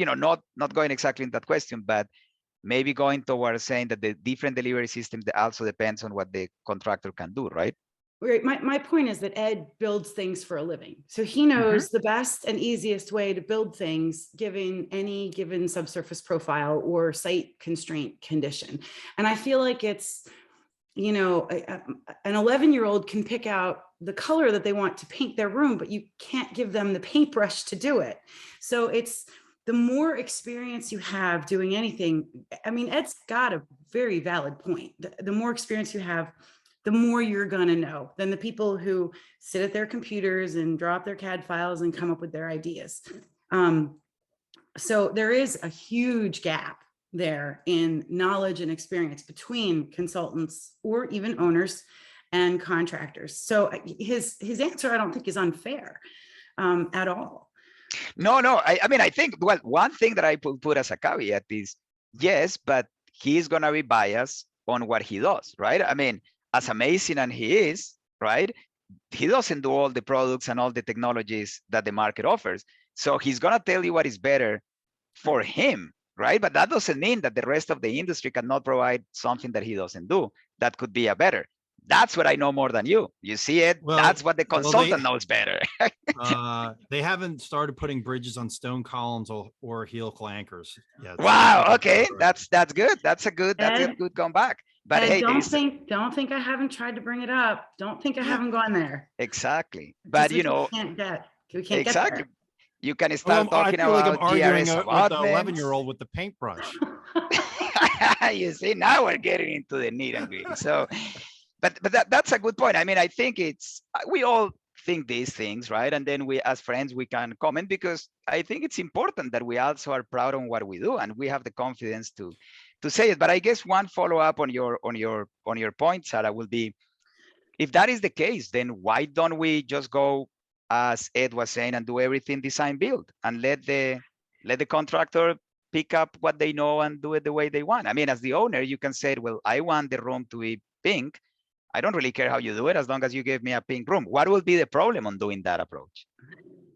not going exactly in that question, but maybe going towards saying that the different delivery systems, that also depends on what the contractor can do, right? Right. My point is that Ed builds things for a living. So he knows the best and easiest way to build things given any given subsurface profile or site constraint condition. And I feel like it's you know, an 11-year-old can pick out the color that they want to paint their room, but you can't give them the paintbrush to do it. So it's the more experience you have doing anything. I mean, Ed's got a very valid point. The more experience you have, the more you're going to know than the people who sit at their computers and draw up their CAD files and come up with their ideas. So there is a huge gap there in knowledge and experience between consultants or even owners and contractors. So his answer, I don't think, is unfair at all. No, I mean, I think, well, one thing that I put as a caveat is, yes, but he's going to be biased on what he does, right? I mean, as amazing as he is, right? He doesn't do all the products and all the technologies that the market offers. So he's going to tell you what is better for him, right? But that doesn't mean that the rest of the industry cannot provide something that he doesn't do that could be a better. That's what I know more than you. You see it? Well, that's what the consultant knows better. They haven't started putting bridges on stone columns or helical anchors yet. Wow. Okay, that's good. That's a good comeback. But hey, don't think I haven't tried to bring it up. Don't think I haven't gone there. Exactly. But you know, we can't exactly. Get there. You can start talking about like I'm arguing GRS with the 11-year-old with the paintbrush. You see, now we're getting into the nitty and gritty. So, but that's a good point. I mean, I think we all think these things, right? And then we, as friends, we can comment, because I think it's important that we also are proud on what we do and we have the confidence to say it. But I guess one follow-up on your point, Sarah, will be, if that is the case, then why don't we just go, as Ed was saying, and do everything design build and let the contractor pick up what they know and do it the way they want? I mean, as the owner, you can say, well, I want the room to be pink. I don't really care how you do it, as long as you give me a pink room. What will be the problem on doing that approach?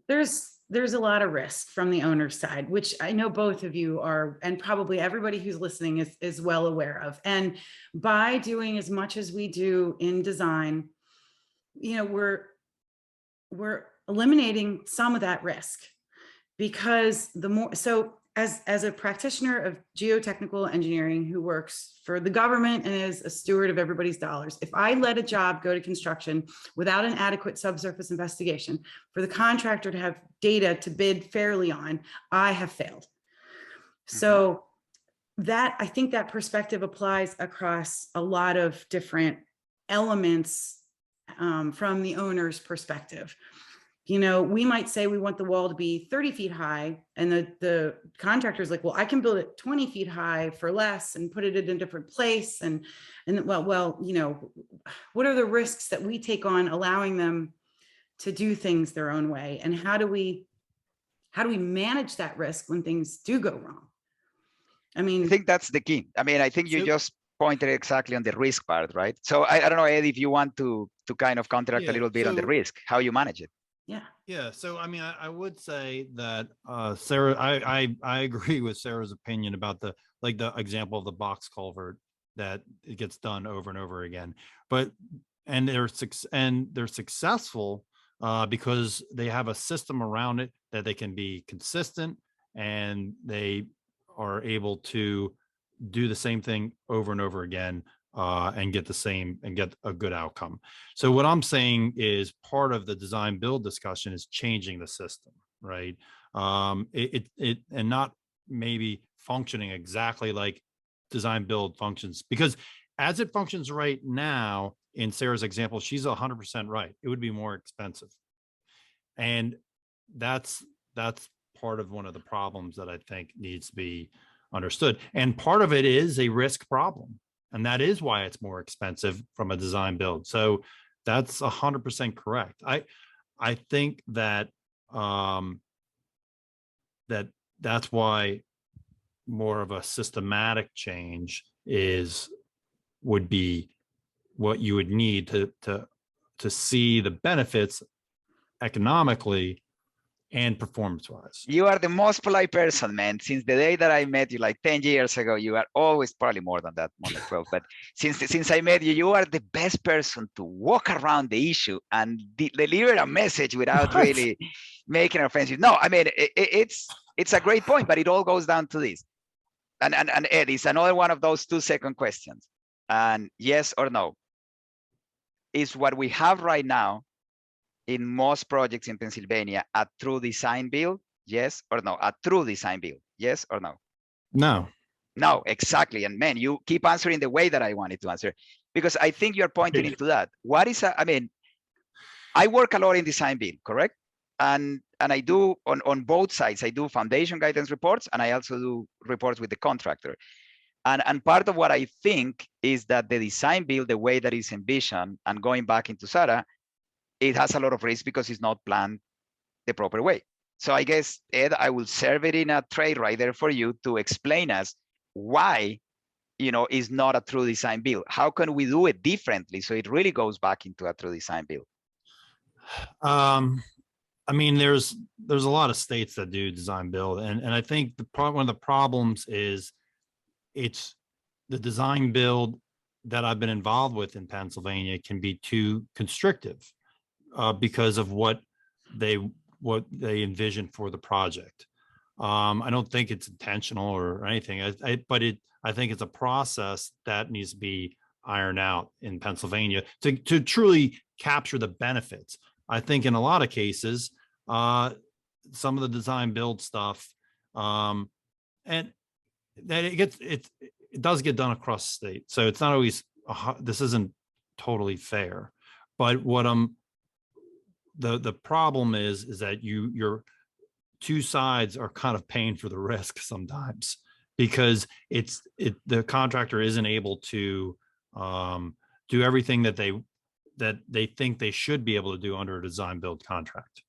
There's a lot of risk from the owner's side, which I know both of you are, and probably everybody who's listening is well aware of. And by doing as much as we do in design, you know, we're eliminating some of that risk, because the more, so as a practitioner of geotechnical engineering who works for the government and is a steward of everybody's dollars, if I let a job go to construction without an adequate subsurface investigation for the contractor to have data to bid fairly on, I have failed. So that, I think that perspective applies across a lot of different elements from the owner's perspective. You know, we might say we want the wall to be 30 feet high, and the contractor's like, well, I can build it 20 feet high for less and put it in a different place. And well, you know, what are the risks that we take on allowing them to do things their own way? And how do we manage that risk when things do go wrong? I mean, I think that's the key. I mean, I think you just pointed exactly on the risk part, right? So I don't know, Ed, if you want to kind of counteract a little bit on the risk, how you manage it. Yeah. So, I mean, I would say that, Sarah, I agree with Sarah's opinion about the example of the box culvert, that it gets done over and over again, and they're successful because they have a system around it that they can be consistent, and they are able to do the same thing over and over again. And get a good outcome. So what I'm saying is, part of the design build discussion is changing the system, right? And not maybe functioning exactly like design build functions, because as it functions right now, in Sarah's example, she's 100% right. It would be more expensive. And that's part of one of the problems that I think needs to be understood. And part of it is a risk problem. And that is why it's more expensive from a design build. So that's 100% correct. I think that that's why more of a systematic change would be what you would need to see the benefits economically and performance-wise. You are the most polite person, man. Since the day that I met you, like 10 years ago, you are always, probably more than that, more than 12. But since I met you, you are the best person to walk around the issue and deliver a message without really making it offensive. No, I mean, it's a great point, but it all goes down to this. And Ed, it's another one of those 2-second questions. And yes or no? Is what we have right now in most projects in Pennsylvania a true design build? Yes or no? A true design build? Yes or no? No. No, exactly. And man, you keep answering the way that I wanted to answer, because I think you're pointing into that. What is, I mean, I work a lot in design build, correct? And I do on both sides. I do foundation guidance reports, and I also do reports with the contractor. And part of what I think is that the design build, the way that it's envisioned, and going back into Sarah, it has a lot of risk because it's not planned the proper way. So I guess, Ed, I will serve it in a tray right there for you to explain us why, you know, is not a true design build. How can we do it differently so it really goes back into a true design build? I mean, there's a lot of states that do design build, and I think one of the problems is it's the design build that I've been involved with in Pennsylvania can be too constrictive because of what they envision for the project. I don't think it's intentional or anything, but I think it's a process that needs to be ironed out in Pennsylvania to truly capture the benefits. I think in a lot of cases, some of the design build stuff, and that it does get done across the state. So it's not always, this isn't totally fair, but what the problem is that your two sides are kind of paying for the risk sometimes, because the contractor isn't able to do everything that they think they should be able to do under a design build contract.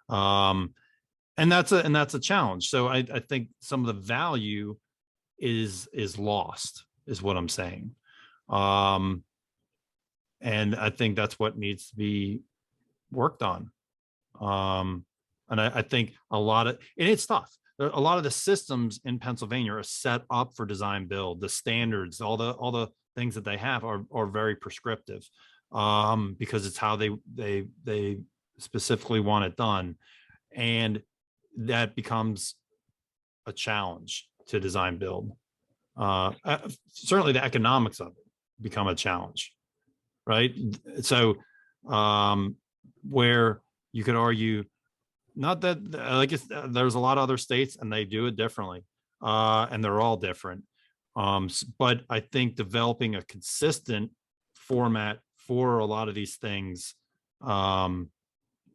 And that's a challenge. So I think some of the value is lost, is what I'm saying. And I think that's what needs to be worked on. And I think and it's tough. A lot of the systems in Pennsylvania are set up for design build. The standards, all the things that they have are very prescriptive, because it's how they specifically want it done. And that becomes a challenge to design build. Certainly the economics of it become a challenge, right? So where you could argue, not that, like, there's a lot of other states and they do it differently, and they're all different. But I think developing a consistent format for a lot of these things,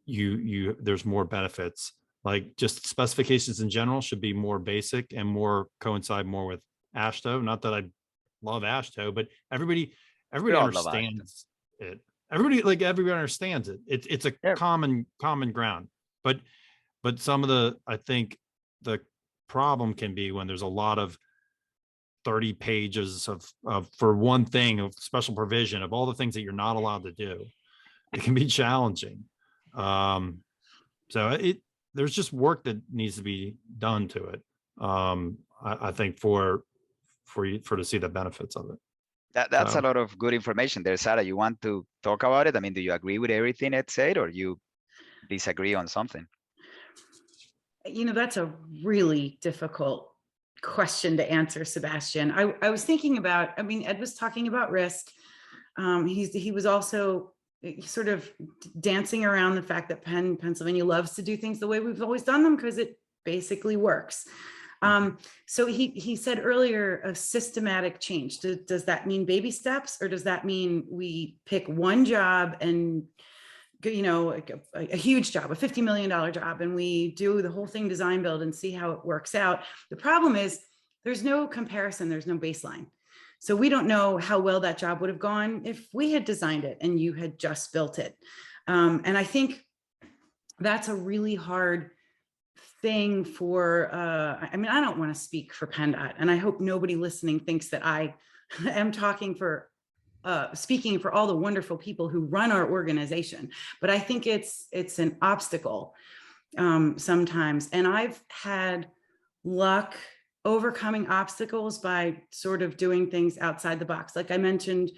there's more benefits. Like, just specifications in general should be more basic and more coincide more with AASHTO. Not that I love AASHTO, but everybody understands it. Everybody understands it. It's a common ground. But some of I think the problem can be when there's a lot of 30 pages of for one thing of special provision of all the things that you're not allowed to do. It can be challenging. So there's just work that needs to be done to it. I think for to see the benefits of it. That's a lot of good information there. Sarah, you want to talk about it? I mean, do you agree with everything Ed said, or you disagree on something? You know, that's a really difficult question to answer, Sebastian. I was thinking about, I mean, Ed was talking about risk. He was also sort of dancing around the fact that Pennsylvania loves to do things the way we've always done them because it basically works. So he said earlier, a systematic change. Does that mean baby steps, or does that mean we pick one job and, you know, a huge job, a $50 million job, and we do the whole thing design build and see how it works out? The problem is there's no comparison, there's no baseline. So we don't know how well that job would have gone if we had designed it and you had just built it. And I think that's a really hard thing for, I mean, I don't want to speak for PennDOT, and I hope nobody listening thinks that I am talking for, speaking for all the wonderful people who run our organization, but I think it's an obstacle sometimes. And I've had luck overcoming obstacles by sort of doing things outside the box. Like I mentioned,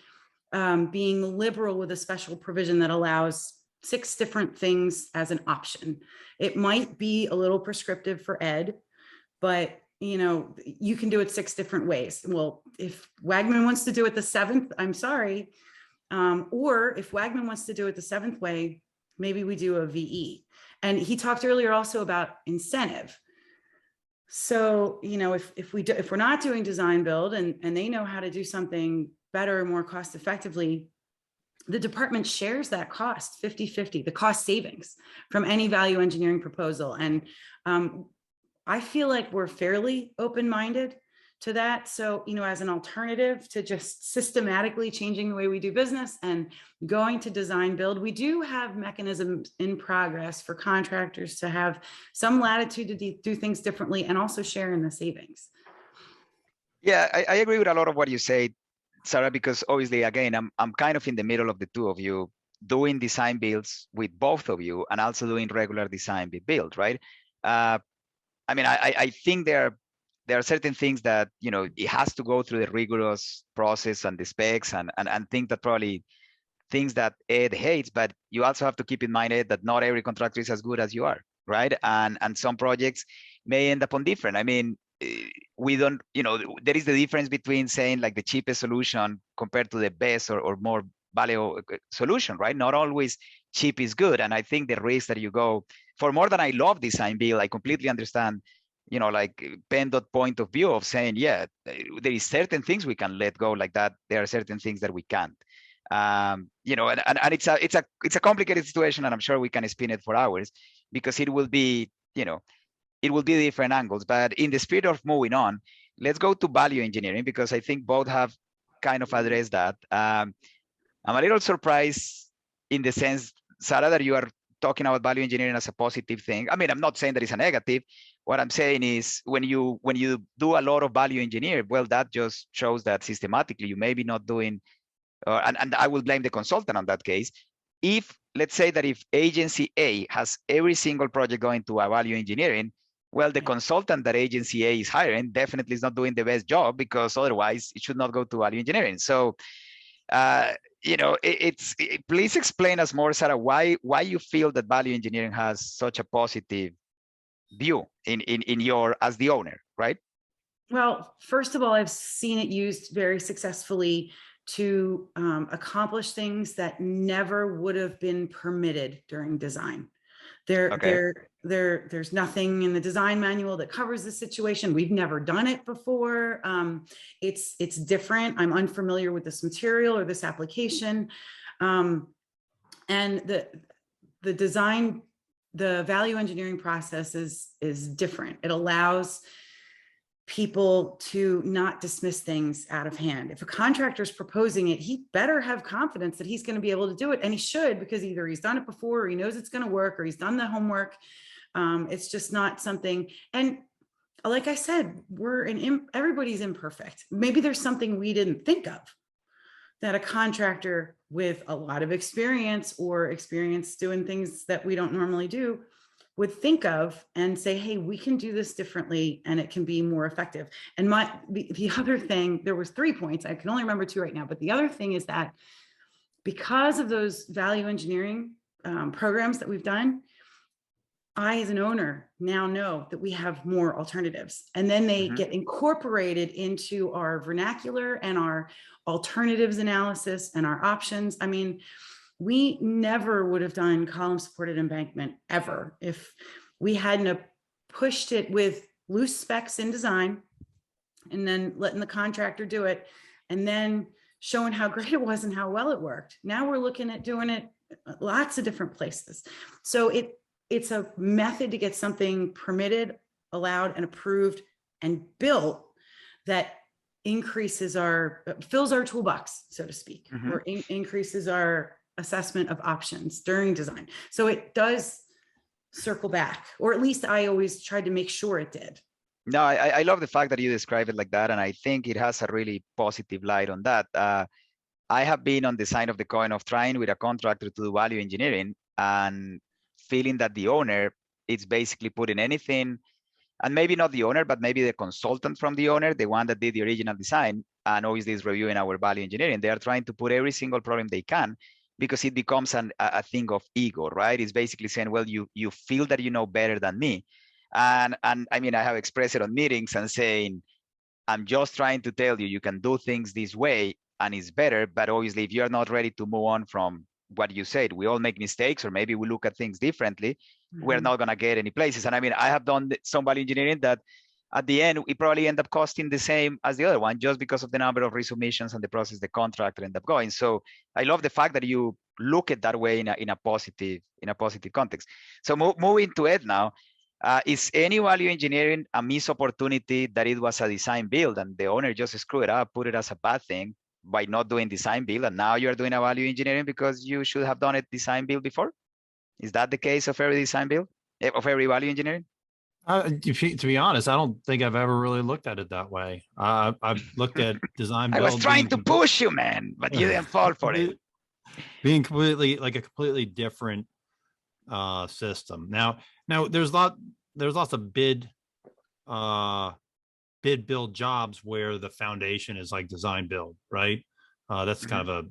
being liberal with a special provision that allows 6 different things as an option. It might be a little prescriptive for Ed, but you can do it 6 different ways. Well, if Wagman wants to do it the 7th, I'm sorry. Or if Wagman wants to do it the 7th way, maybe we do a VE. And he talked earlier also about incentive. So, if we're not doing design build and they know how to do something better and more cost effectively, the department shares that cost 50-50, the cost savings from any value engineering proposal. And I feel like we're fairly open-minded to that. So, as an alternative to just systematically changing the way we do business and going to design build, we do have mechanisms in progress for contractors to have some latitude to do things differently and also share in the savings. Yeah, I agree with a lot of what you say, Sarah, because obviously, again, I'm kind of in the middle of the two of you, doing design builds with both of you and also doing regular design build, right? I think there are certain things that, it has to go through the rigorous process and the specs and think that probably things that Ed hates, but you also have to keep in mind, Ed, that not every contractor is as good as you are, right? And some projects may end up on different. We don't, there is the difference between saying like the cheapest solution compared to the best or more value solution, right? Not always cheap is good. And I think the risk that you go for, more than I love design build, I completely understand, like PennDOT point of view of saying, yeah, there is certain things we can let go like that. There are certain things that we can't. And it's a complicated situation, and I'm sure we can spin it for hours because it will be, it will be different angles. But in the spirit of moving on, let's go to value engineering, because I think both have kind of addressed that. I'm a little surprised in the sense, Sarah, that you are talking about value engineering as a positive thing. I'm not saying that it's a negative. What I'm saying is when you do a lot of value engineer, well, that just shows that systematically you may be not doing, and I will blame the consultant on that case. If, let's say that if agency A has every single project going to a value engineering, well, the consultant that agency A is hiring definitely is not doing the best job, because otherwise it should not go to value engineering. So, please explain us more, Sarah, why you feel that value engineering has such a positive view in your, as the owner, right? Well, first of all, I've seen it used very successfully to accomplish things that never would have been permitted during design. There's nothing in the design manual that covers the situation. We've never done it before. It's different. I'm unfamiliar with this material or this application. And the design, the value engineering process is different. It allows people to not dismiss things out of hand. If a contractor is proposing it, he better have confidence that he's going to be able to do it. And he should, because either he's done it before, or he knows it's going to work, or he's done the homework. It's just not something. And like I said, everybody's imperfect. Maybe there's something we didn't think of that a contractor with a lot of experience, or experience doing things that we don't normally do, would think of and say, hey, we can do this differently and it can be more effective. And the other thing, there was 3 points, I can only remember 2 right now, but the other thing is that because of those value engineering programs that we've done, I, as an owner, now know that we have more alternatives, and then they get incorporated into our vernacular and our alternatives analysis and our options. We never would have done column supported embankment ever if we hadn't have pushed it with loose specs in design and then letting the contractor do it and then showing how great it was and how well it worked. Now we're looking at doing it lots of different places. So it's a method to get something permitted, allowed, and approved and built that increases fills our toolbox, so to speak, or increases our assessment of options during design. So it does circle back, or at least I always tried to make sure it did. No, I love the fact that you describe it like that. And I think it has a really positive light on that. I have been on the side of the coin of trying with a contractor to do value engineering and feeling that the owner is basically putting anything, and maybe not the owner, but maybe the consultant from the owner, the one that did the original design and obviously is reviewing our value engineering. They are trying to put every single problem they can, because it becomes a thing of ego, right? It's basically saying, well, you feel that you know better than me. And I mean, I have expressed it on meetings and saying, I'm just trying to tell you, you can do things this way and it's better. But obviously, if you're not ready to move on from what you said, we all make mistakes, or maybe we look at things differently, we're not going to get any places. And I mean, I have done some value engineering that at the end, we probably end up costing the same as the other one just because of the number of resubmissions and the process the contractor end up going. So I love the fact that you look at that way in a positive context. So moving to Ed now, is any value engineering a missed opportunity that it was a design build and the owner just screwed it up, put it as a bad thing by not doing design build, and now you're doing a value engineering because you should have done a design build before? Is that the case of every design build, of every value engineering? To be honest, I don't think I've ever really looked at it that way. I've looked at design build. I was trying to push you, man, but you didn't fall for it. Being completely like a completely different system. Now there's lots of bid build jobs where the foundation is like design build, right? That's kind of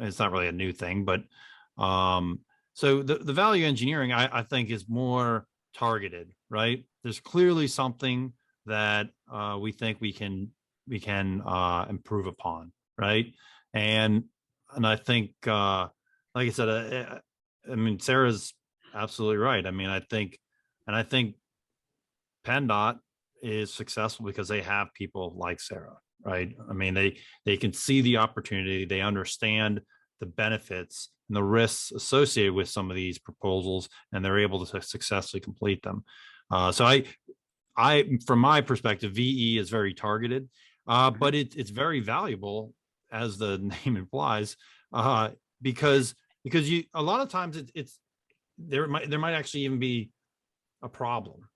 it's not really a new thing, but so the value engineering I think is more targeted, right? There's clearly something that we think we can improve upon, right? And I think like I said, I mean, Sarah's absolutely right. I mean, I think PennDOT is successful because they have people like Sarah, right? I mean, they can see the opportunity, they understand the benefits and the risks associated with some of these proposals, and they're able to successfully complete them. So I, from my perspective, VE is very targeted, but it's very valuable, as the name implies, because you a lot of times it's there might actually even be a problem,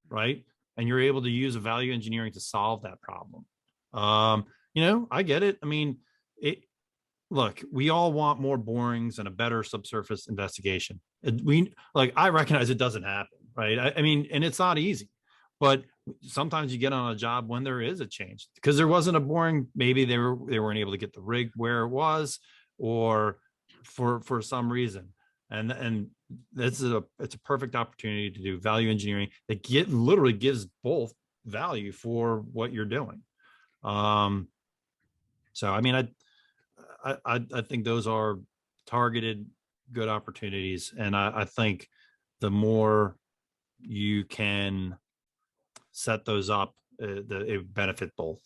right? And you're able to use a value engineering to solve that problem. You know, I get it. I mean, look, we all want more borings and a better subsurface investigation. I recognize it doesn't happen, right? I mean, and it's not easy, but sometimes you get on a job when there is a change because there wasn't a boring. Maybe they weren't able to get the rig where it was, or for some reason. And it's a perfect opportunity to do value engineering that literally gives both value for what you're doing. So I mean, I think those are targeted good opportunities, and I think the more you can set those up, it benefit both.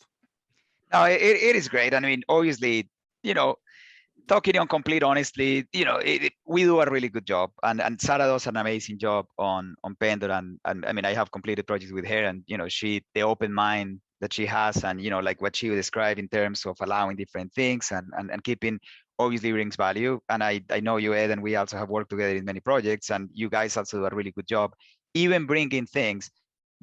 No, it is great. I mean, obviously, you know, talking on complete honestly, you know, we do a really good job, and Sarah does an amazing job on Pendor, and I mean, I have completed projects with her, and you know, the open mind that she has, and you know, like what she described in terms of allowing different things and keeping, obviously brings value. And I know you, Ed, and we also have worked together in many projects, and you guys also do a really good job, even bringing things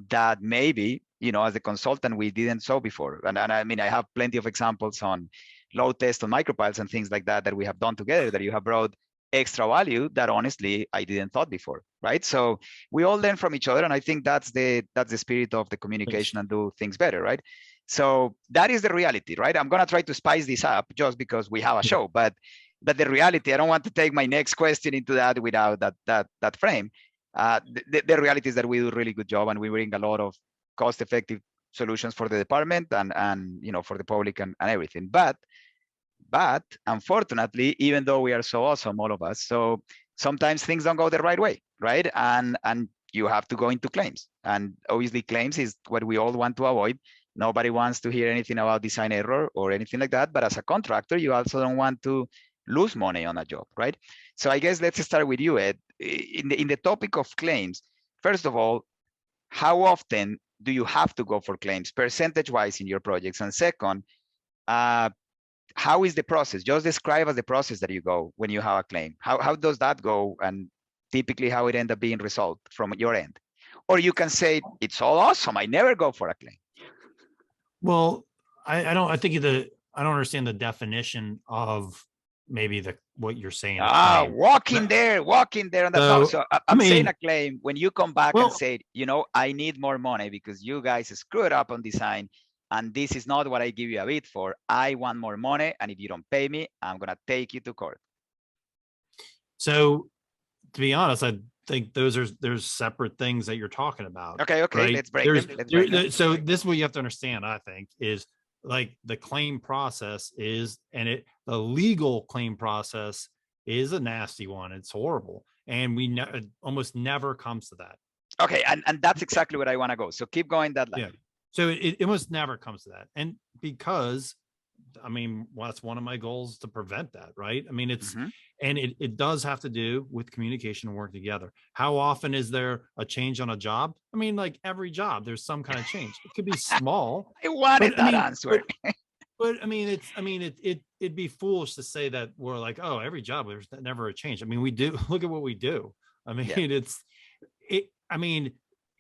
that maybe, you know, as a consultant we didn't saw before. And I mean, I have plenty of examples on load test on micropiles and things like that we have done together that you have brought extra value that honestly I didn't thought before, right? So we all learn from each other, and I think that's the spirit of the communication and do things better, right? So that is the reality, right? I'm gonna try to spice this up just because we have a show, but the reality, I don't want to take my next question into that without that frame. The reality is that we do a really good job, and we bring a lot of cost-effective solutions for the department and you know, for the public and everything. But unfortunately, even though we are so awesome, all of us, so sometimes things don't go the right way, right? And you have to go into claims, and obviously claims is what we all want to avoid. Nobody wants to hear anything about design error or anything like that. But as a contractor, you also don't want to lose money on a job, right? So I guess let's start with you, Ed. In the topic of claims, first of all, how often do you have to go for claims percentage-wise in your projects? And second, how is the process? Just describe as the process that you go when you have a claim. How does that go, and typically how it ends up being resolved from your end? Or you can say, it's all awesome, I never go for a claim. Well, I don't understand the definition of maybe what you're saying. Walk in there on the so I'm saying a claim when you come back and say, you know, I need more money because you guys screwed up on design, and this is not what I give you a bid for. I want more money, and if you don't pay me, I'm gonna take you to court. So to be honest, think there's separate things that you're talking about. Okay, right? let's break them. Let's break them. So this is what you have to understand, I think, is like the claim process is, and the legal claim process is a nasty one. It's horrible. And it almost never comes to that. Okay, and that's exactly where I want to go. So keep going that line. Yeah. So it almost never comes to that. And because, I mean, well, that's one of my goals, to prevent that, right? I mean, it's, and it does have to do with communication and work together. How often is there a change on a job? I mean, like every job, there's some kind of change. It could be small. I wanted that answer. But I mean, it'd be foolish to say that we're like, oh, every job, there's never a change. I mean, we do, look at what we do. I mean, I mean,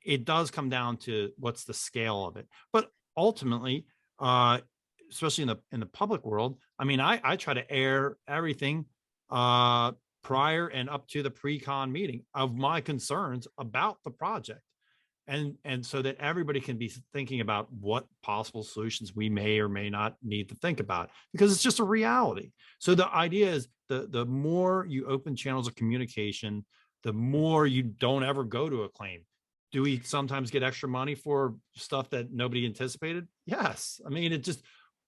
it does come down to what's the scale of it. But ultimately, especially in the public world, I mean, I try to air everything prior and up to the pre-con meeting of my concerns about the project. And so that everybody can be thinking about what possible solutions we may or may not need to think about, because it's just a reality. So the idea is the more you open channels of communication, the more you don't ever go to a claim. Do we sometimes get extra money for stuff that nobody anticipated? Yes. I mean,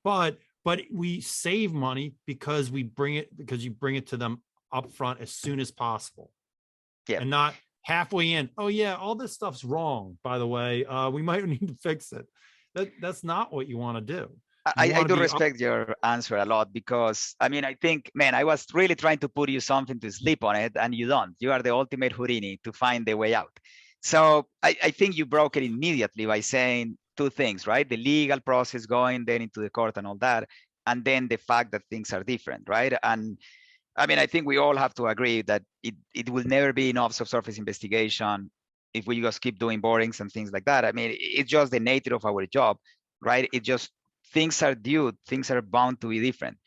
but we save money because you bring it to them up front as soon as possible. Yeah. And not halfway in. Oh yeah, all this stuff's wrong, by the way. We might need to fix it. That's not what you want to do. I do respect your answer a lot, because I mean, I think, man, I was really trying to put you something to sleep on it, and you don't. You are the ultimate Houdini to find the way out. So I think you broke it immediately by saying two things, right? The legal process going then into the court and all that, and then the fact that things are different, right? And I mean, I think we all have to agree that it will never be enough subsurface investigation if we just keep doing borings and things like that. I mean, it's just the nature of our job, right? It just, things are due, things are bound to be different.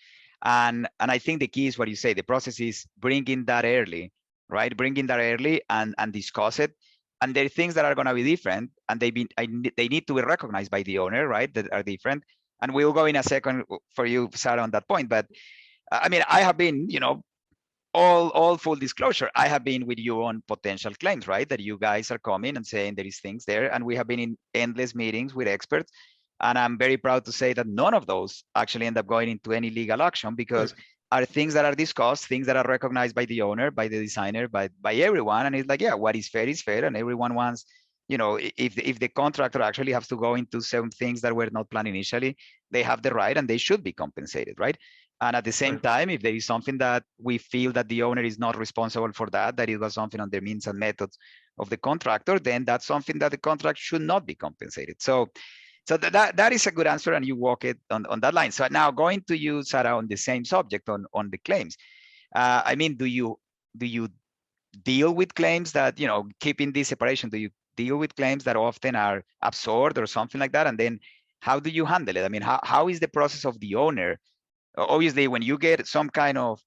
And I think the key is what you say, the process is bringing that early, right? Bringing that early and discuss it. And there are things that are going to be different, and they need to be recognized by the owner, right? That are different. And we'll go in a second for you, Sarah, on that point. But I mean, I have been, all full disclosure, I have been with you on potential claims, right? That you guys are coming and saying there is things there. And we have been in endless meetings with experts. And I'm very proud to say that none of those actually end up going into any legal action, because are things that are discussed, things that are recognized by the owner, by the designer, by everyone. And it's like, yeah, what is fair is fair. And everyone wants, if the contractor actually has to go into some things that were not planned initially, they have the right and they should be compensated, right? And at the same time, if there is something that we feel that the owner is not responsible for that it was something on the means and methods of the contractor, then that's something that the contract should not be compensated. So that is a good answer, and you walk it on that line. So now going to you, Sarah, on the same subject on the claims. I mean, do you deal with claims that, keeping this separation, do you deal with claims that often are absurd or something like that? And then how do you handle it? I mean, how is the process of the owner? Obviously, when you get some kind of,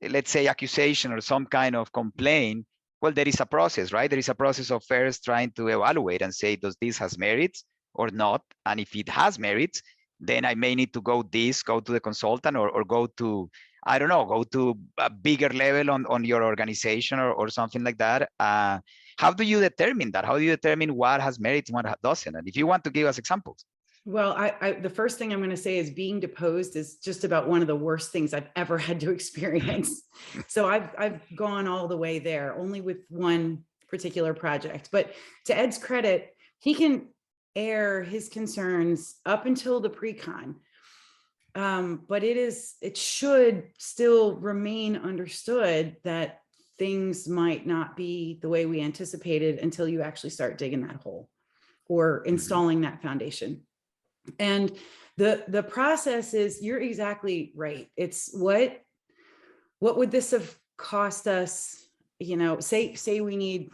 let's say, accusation or some kind of complaint, well, there is a process, right? There is a process of first trying to evaluate and say, does this has merits or not? And if it has merits, then I may need to go to the consultant or go to, I don't know, go to a bigger level on your organization or something like that. How do you determine that? How do you determine what has merits and what doesn't? And if you want to give us examples. Well, the first thing I'm going to say is being deposed is just about one of the worst things I've ever had to experience. So I've gone all the way there, only with one particular project. But to Ed's credit, he can air his concerns up until the pre-con. But it should still remain understood that things might not be the way we anticipated until you actually start digging that hole or installing that foundation. And the process is, you're exactly right. It's what would this have cost us? Say we need,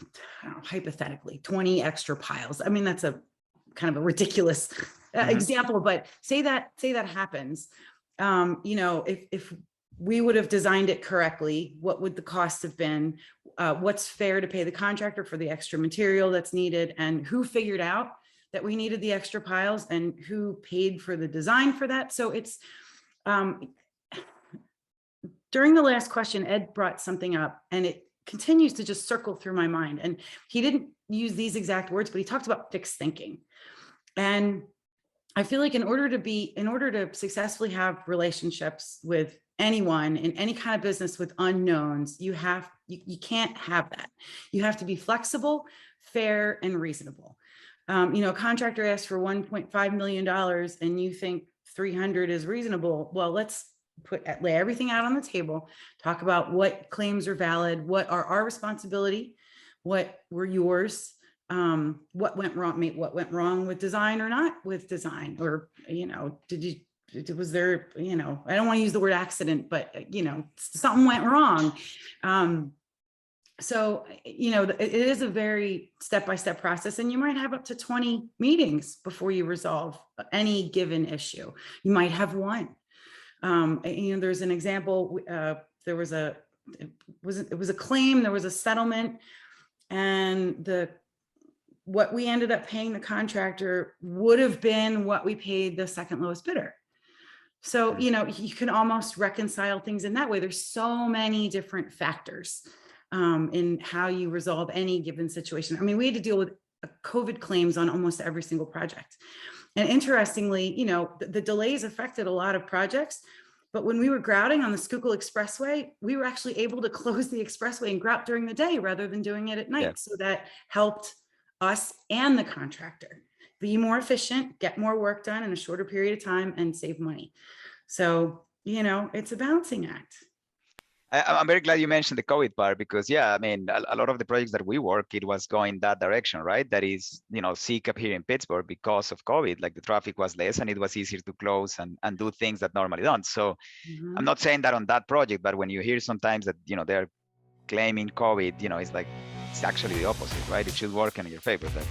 hypothetically, 20 extra piles. I mean, that's a kind of a ridiculous example, but say that happens. If we would have designed it correctly, what would the cost have been? What's fair to pay the contractor for the extra material that's needed, and who figured out that we needed the extra piles and who paid for the design for that? So it's, during the last question, Ed brought something up, and it continues to just circle through my mind. And he didn't use these exact words, but he talked about fixed thinking. And I feel like in order to successfully have relationships with anyone in any kind of business with unknowns, you can't have that. You have to be flexible, fair, and reasonable. A contractor asks for $1.5 million and you think 300 is reasonable. Well, let's lay everything out on the table, talk about what claims are valid, what are our responsibility, what were yours, what went wrong with design or not with design, or, was there, I don't want to use the word accident, but, something went wrong. So, it is a very step-by-step process, and you might have up to 20 meetings before you resolve any given issue. You might have one. There's an example. It was a claim. There was a settlement, and what we ended up paying the contractor would have been what we paid the second lowest bidder. So, you can almost reconcile things in that way. There's so many different factors in how you resolve any given situation. I mean, we had to deal with COVID claims on almost every single project. And interestingly, the delays affected a lot of projects, but when we were grouting on the Schuylkill Expressway, we were actually able to close the expressway and grout during the day rather than doing it at night. Yeah. So that helped us and the contractor be more efficient, get more work done in a shorter period of time, and save money. So, it's a balancing act. I'm very glad you mentioned the COVID part, because a lot of the projects that we work, it was going that direction, right? That is, sick up here in Pittsburgh because of COVID, like the traffic was less and it was easier to close and do things that normally don't. So I'm not saying that on that project, but when you hear sometimes that, they're claiming COVID, it's like, it's actually the opposite, right? It should work in your favor. But,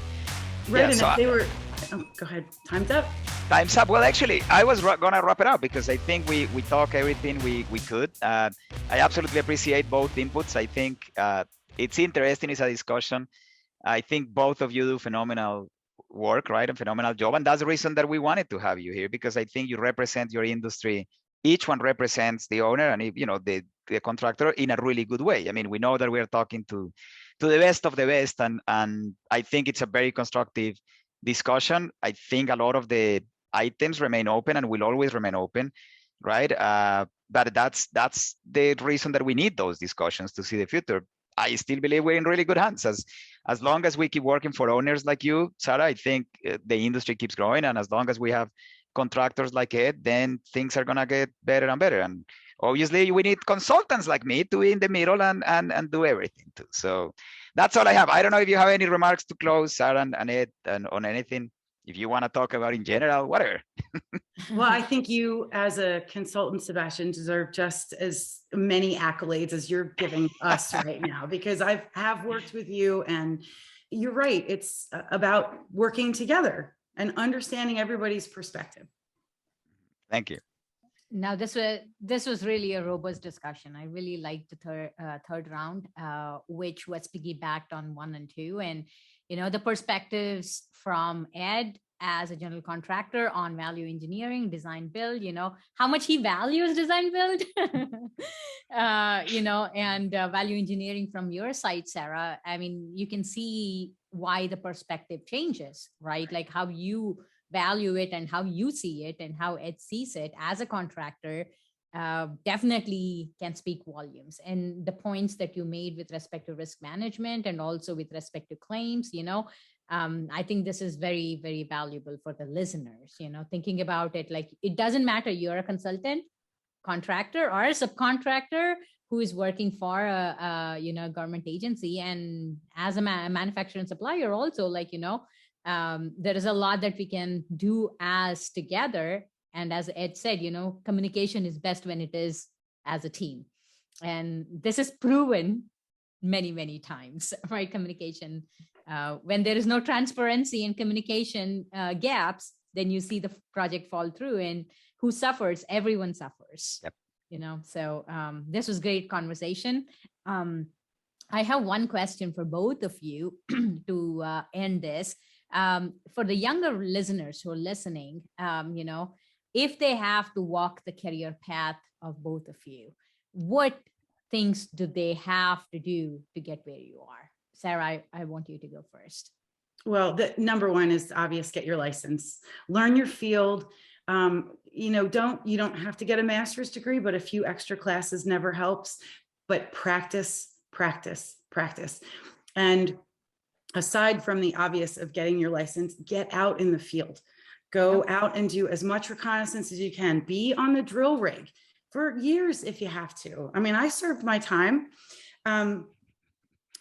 right, and if they were, go ahead, time's up. Time's up. Well, actually, I was gonna wrap it up because I think we talk everything we could. I absolutely appreciate both inputs. I think it's interesting. It's a discussion. I think both of you do phenomenal work, right? A phenomenal job. And that's the reason that we wanted to have you here, because I think you represent your industry. Each one represents the owner and, the contractor in a really good way. I mean, we know that we're talking to the best of the best. And I think it's a very constructive discussion. I think a lot of the items remain open and will always remain open, right? But that's the reason that we need those discussions to see the future. I still believe we're in really good hands. As long as we keep working for owners like you, Sarah, I think the industry keeps growing. And as long as we have contractors like Ed, then things are gonna get better and better. And obviously we need consultants like me to be in the middle and do everything too. So that's all I have. I don't know if you have any remarks to close, Sarah and Ed, and on anything. If you want to talk about in general, whatever. Well, I think you as a consultant, Sebastian, deserve just as many accolades as you're giving us right now, because I have worked with you, and you're right. It's about working together and understanding everybody's perspective. Thank you. Now, this was really a robust discussion. I really liked the third round, which was piggybacked on 1 and 2, and the perspectives from Ed as a general contractor on value engineering, design build. How much he values design build, and value engineering from your side, Sarah. I mean, you can see why the perspective changes, right? Like how you value it and how you see it and how Ed sees it as a contractor definitely can speak volumes. And the points that you made with respect to risk management and also with respect to claims, I think this is very, very valuable for the listeners, thinking about it. Like, it doesn't matter, you're a consultant, contractor, or a subcontractor who is working for a government agency. And as a manufacturer and supplier also, there is a lot that we can do as together. And as Ed said, communication is best when it is as a team. And this is proven many, many times, right? Communication, when there is no transparency and communication gaps, then you see the project fall through, and who suffers? Everyone suffers. Yep. So this was great conversation. I have one question for both of you to end this. For the younger listeners who are listening, if they have to walk the career path of both of you, what things do they have to do to get where you are? Sarah, I want you to go first. Well, the number one is obvious, get your license, learn your field. You don't have to get a master's degree, but a few extra classes never helps, but practice. And aside from the obvious of getting your license, get out in the field, go out and do as much reconnaissance as you can, be on the drill rig for years if you have to. I mean, I served my time.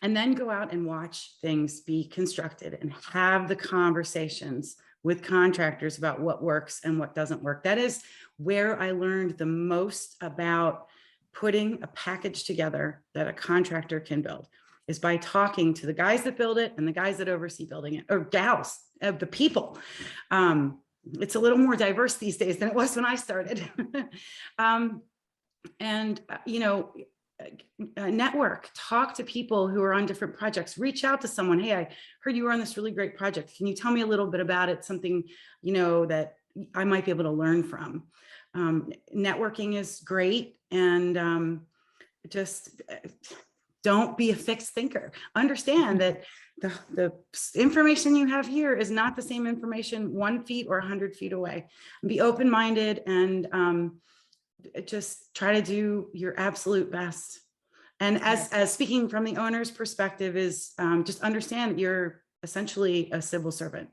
And then go out and watch things be constructed and have the conversations with contractors about what works and what doesn't work. That is where I learned the most about putting a package together that a contractor can build, is by talking to the guys that build it and the guys that oversee building it, or gals, the people. It's a little more diverse these days than it was when I started. Network, talk to people who are on different projects, reach out to someone. Hey, I heard you were on this really great project. Can you tell me a little bit about it? Something, that I might be able to learn from. Networking is great. And just don't be a fixed thinker. Understand that the information you have here is not the same information 1 feet or 100 feet away. Be open-minded and just try to do your absolute best. And as speaking from the owner's perspective is just understand that you're essentially a civil servant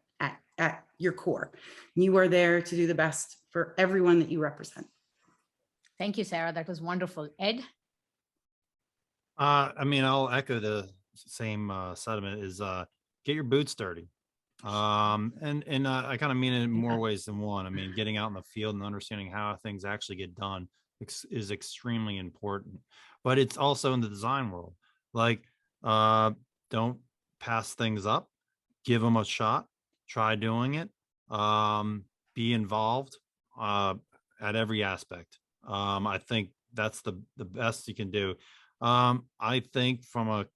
at your core. You are there to do the best for everyone that you represent. Thank you, Sarah. That was wonderful. Ed? I'll echo the same sentiment, is get your boots dirty. And I kind of mean it in more ways than one. I mean, getting out in the field and understanding how things actually get done is extremely important, but it's also in the design world. Like, don't pass things up, give them a shot, try doing it, be involved, at every aspect. I think that's the best you can do. I think for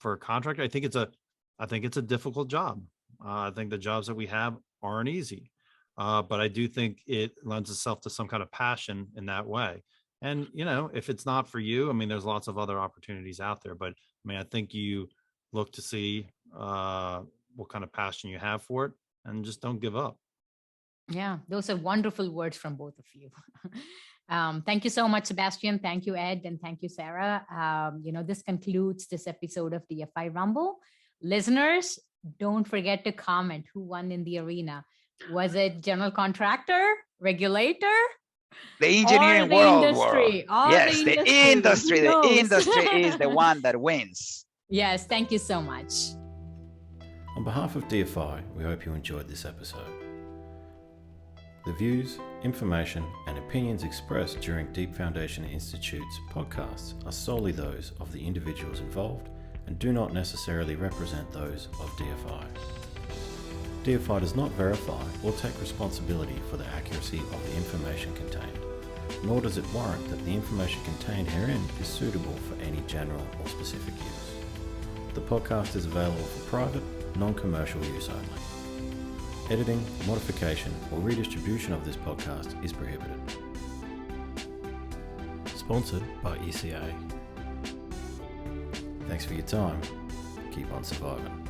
a contractor, I think it's a difficult job. I think the jobs that we have aren't easy, but I do think it lends itself to some kind of passion in that way. And, if it's not for you, there's lots of other opportunities out there, but I think you look to see what kind of passion you have for it and just don't give up. Yeah, those are wonderful words from both of you. Thank you so much, Sebastian. Thank you, Ed. And thank you, Sarah. This concludes this episode of DFI Rumble. Listeners, don't forget to comment who won in the arena. Was it general contractor, regulator? The engineering world. Yes, the industry. The industry is the one that wins. Yes, thank you so much. On behalf of DFI, we hope you enjoyed this episode. The views, information, and opinions expressed during Deep Foundation Institute's podcasts are solely those of the individuals involved and do not necessarily represent those of DFI. DFI does not verify or take responsibility for the accuracy of the information contained, nor does it warrant that the information contained herein is suitable for any general or specific use. The podcast is available for private, non-commercial use only. Editing, modification, or redistribution of this podcast is prohibited. Sponsored by ECA. Thanks for your time. Keep on surviving.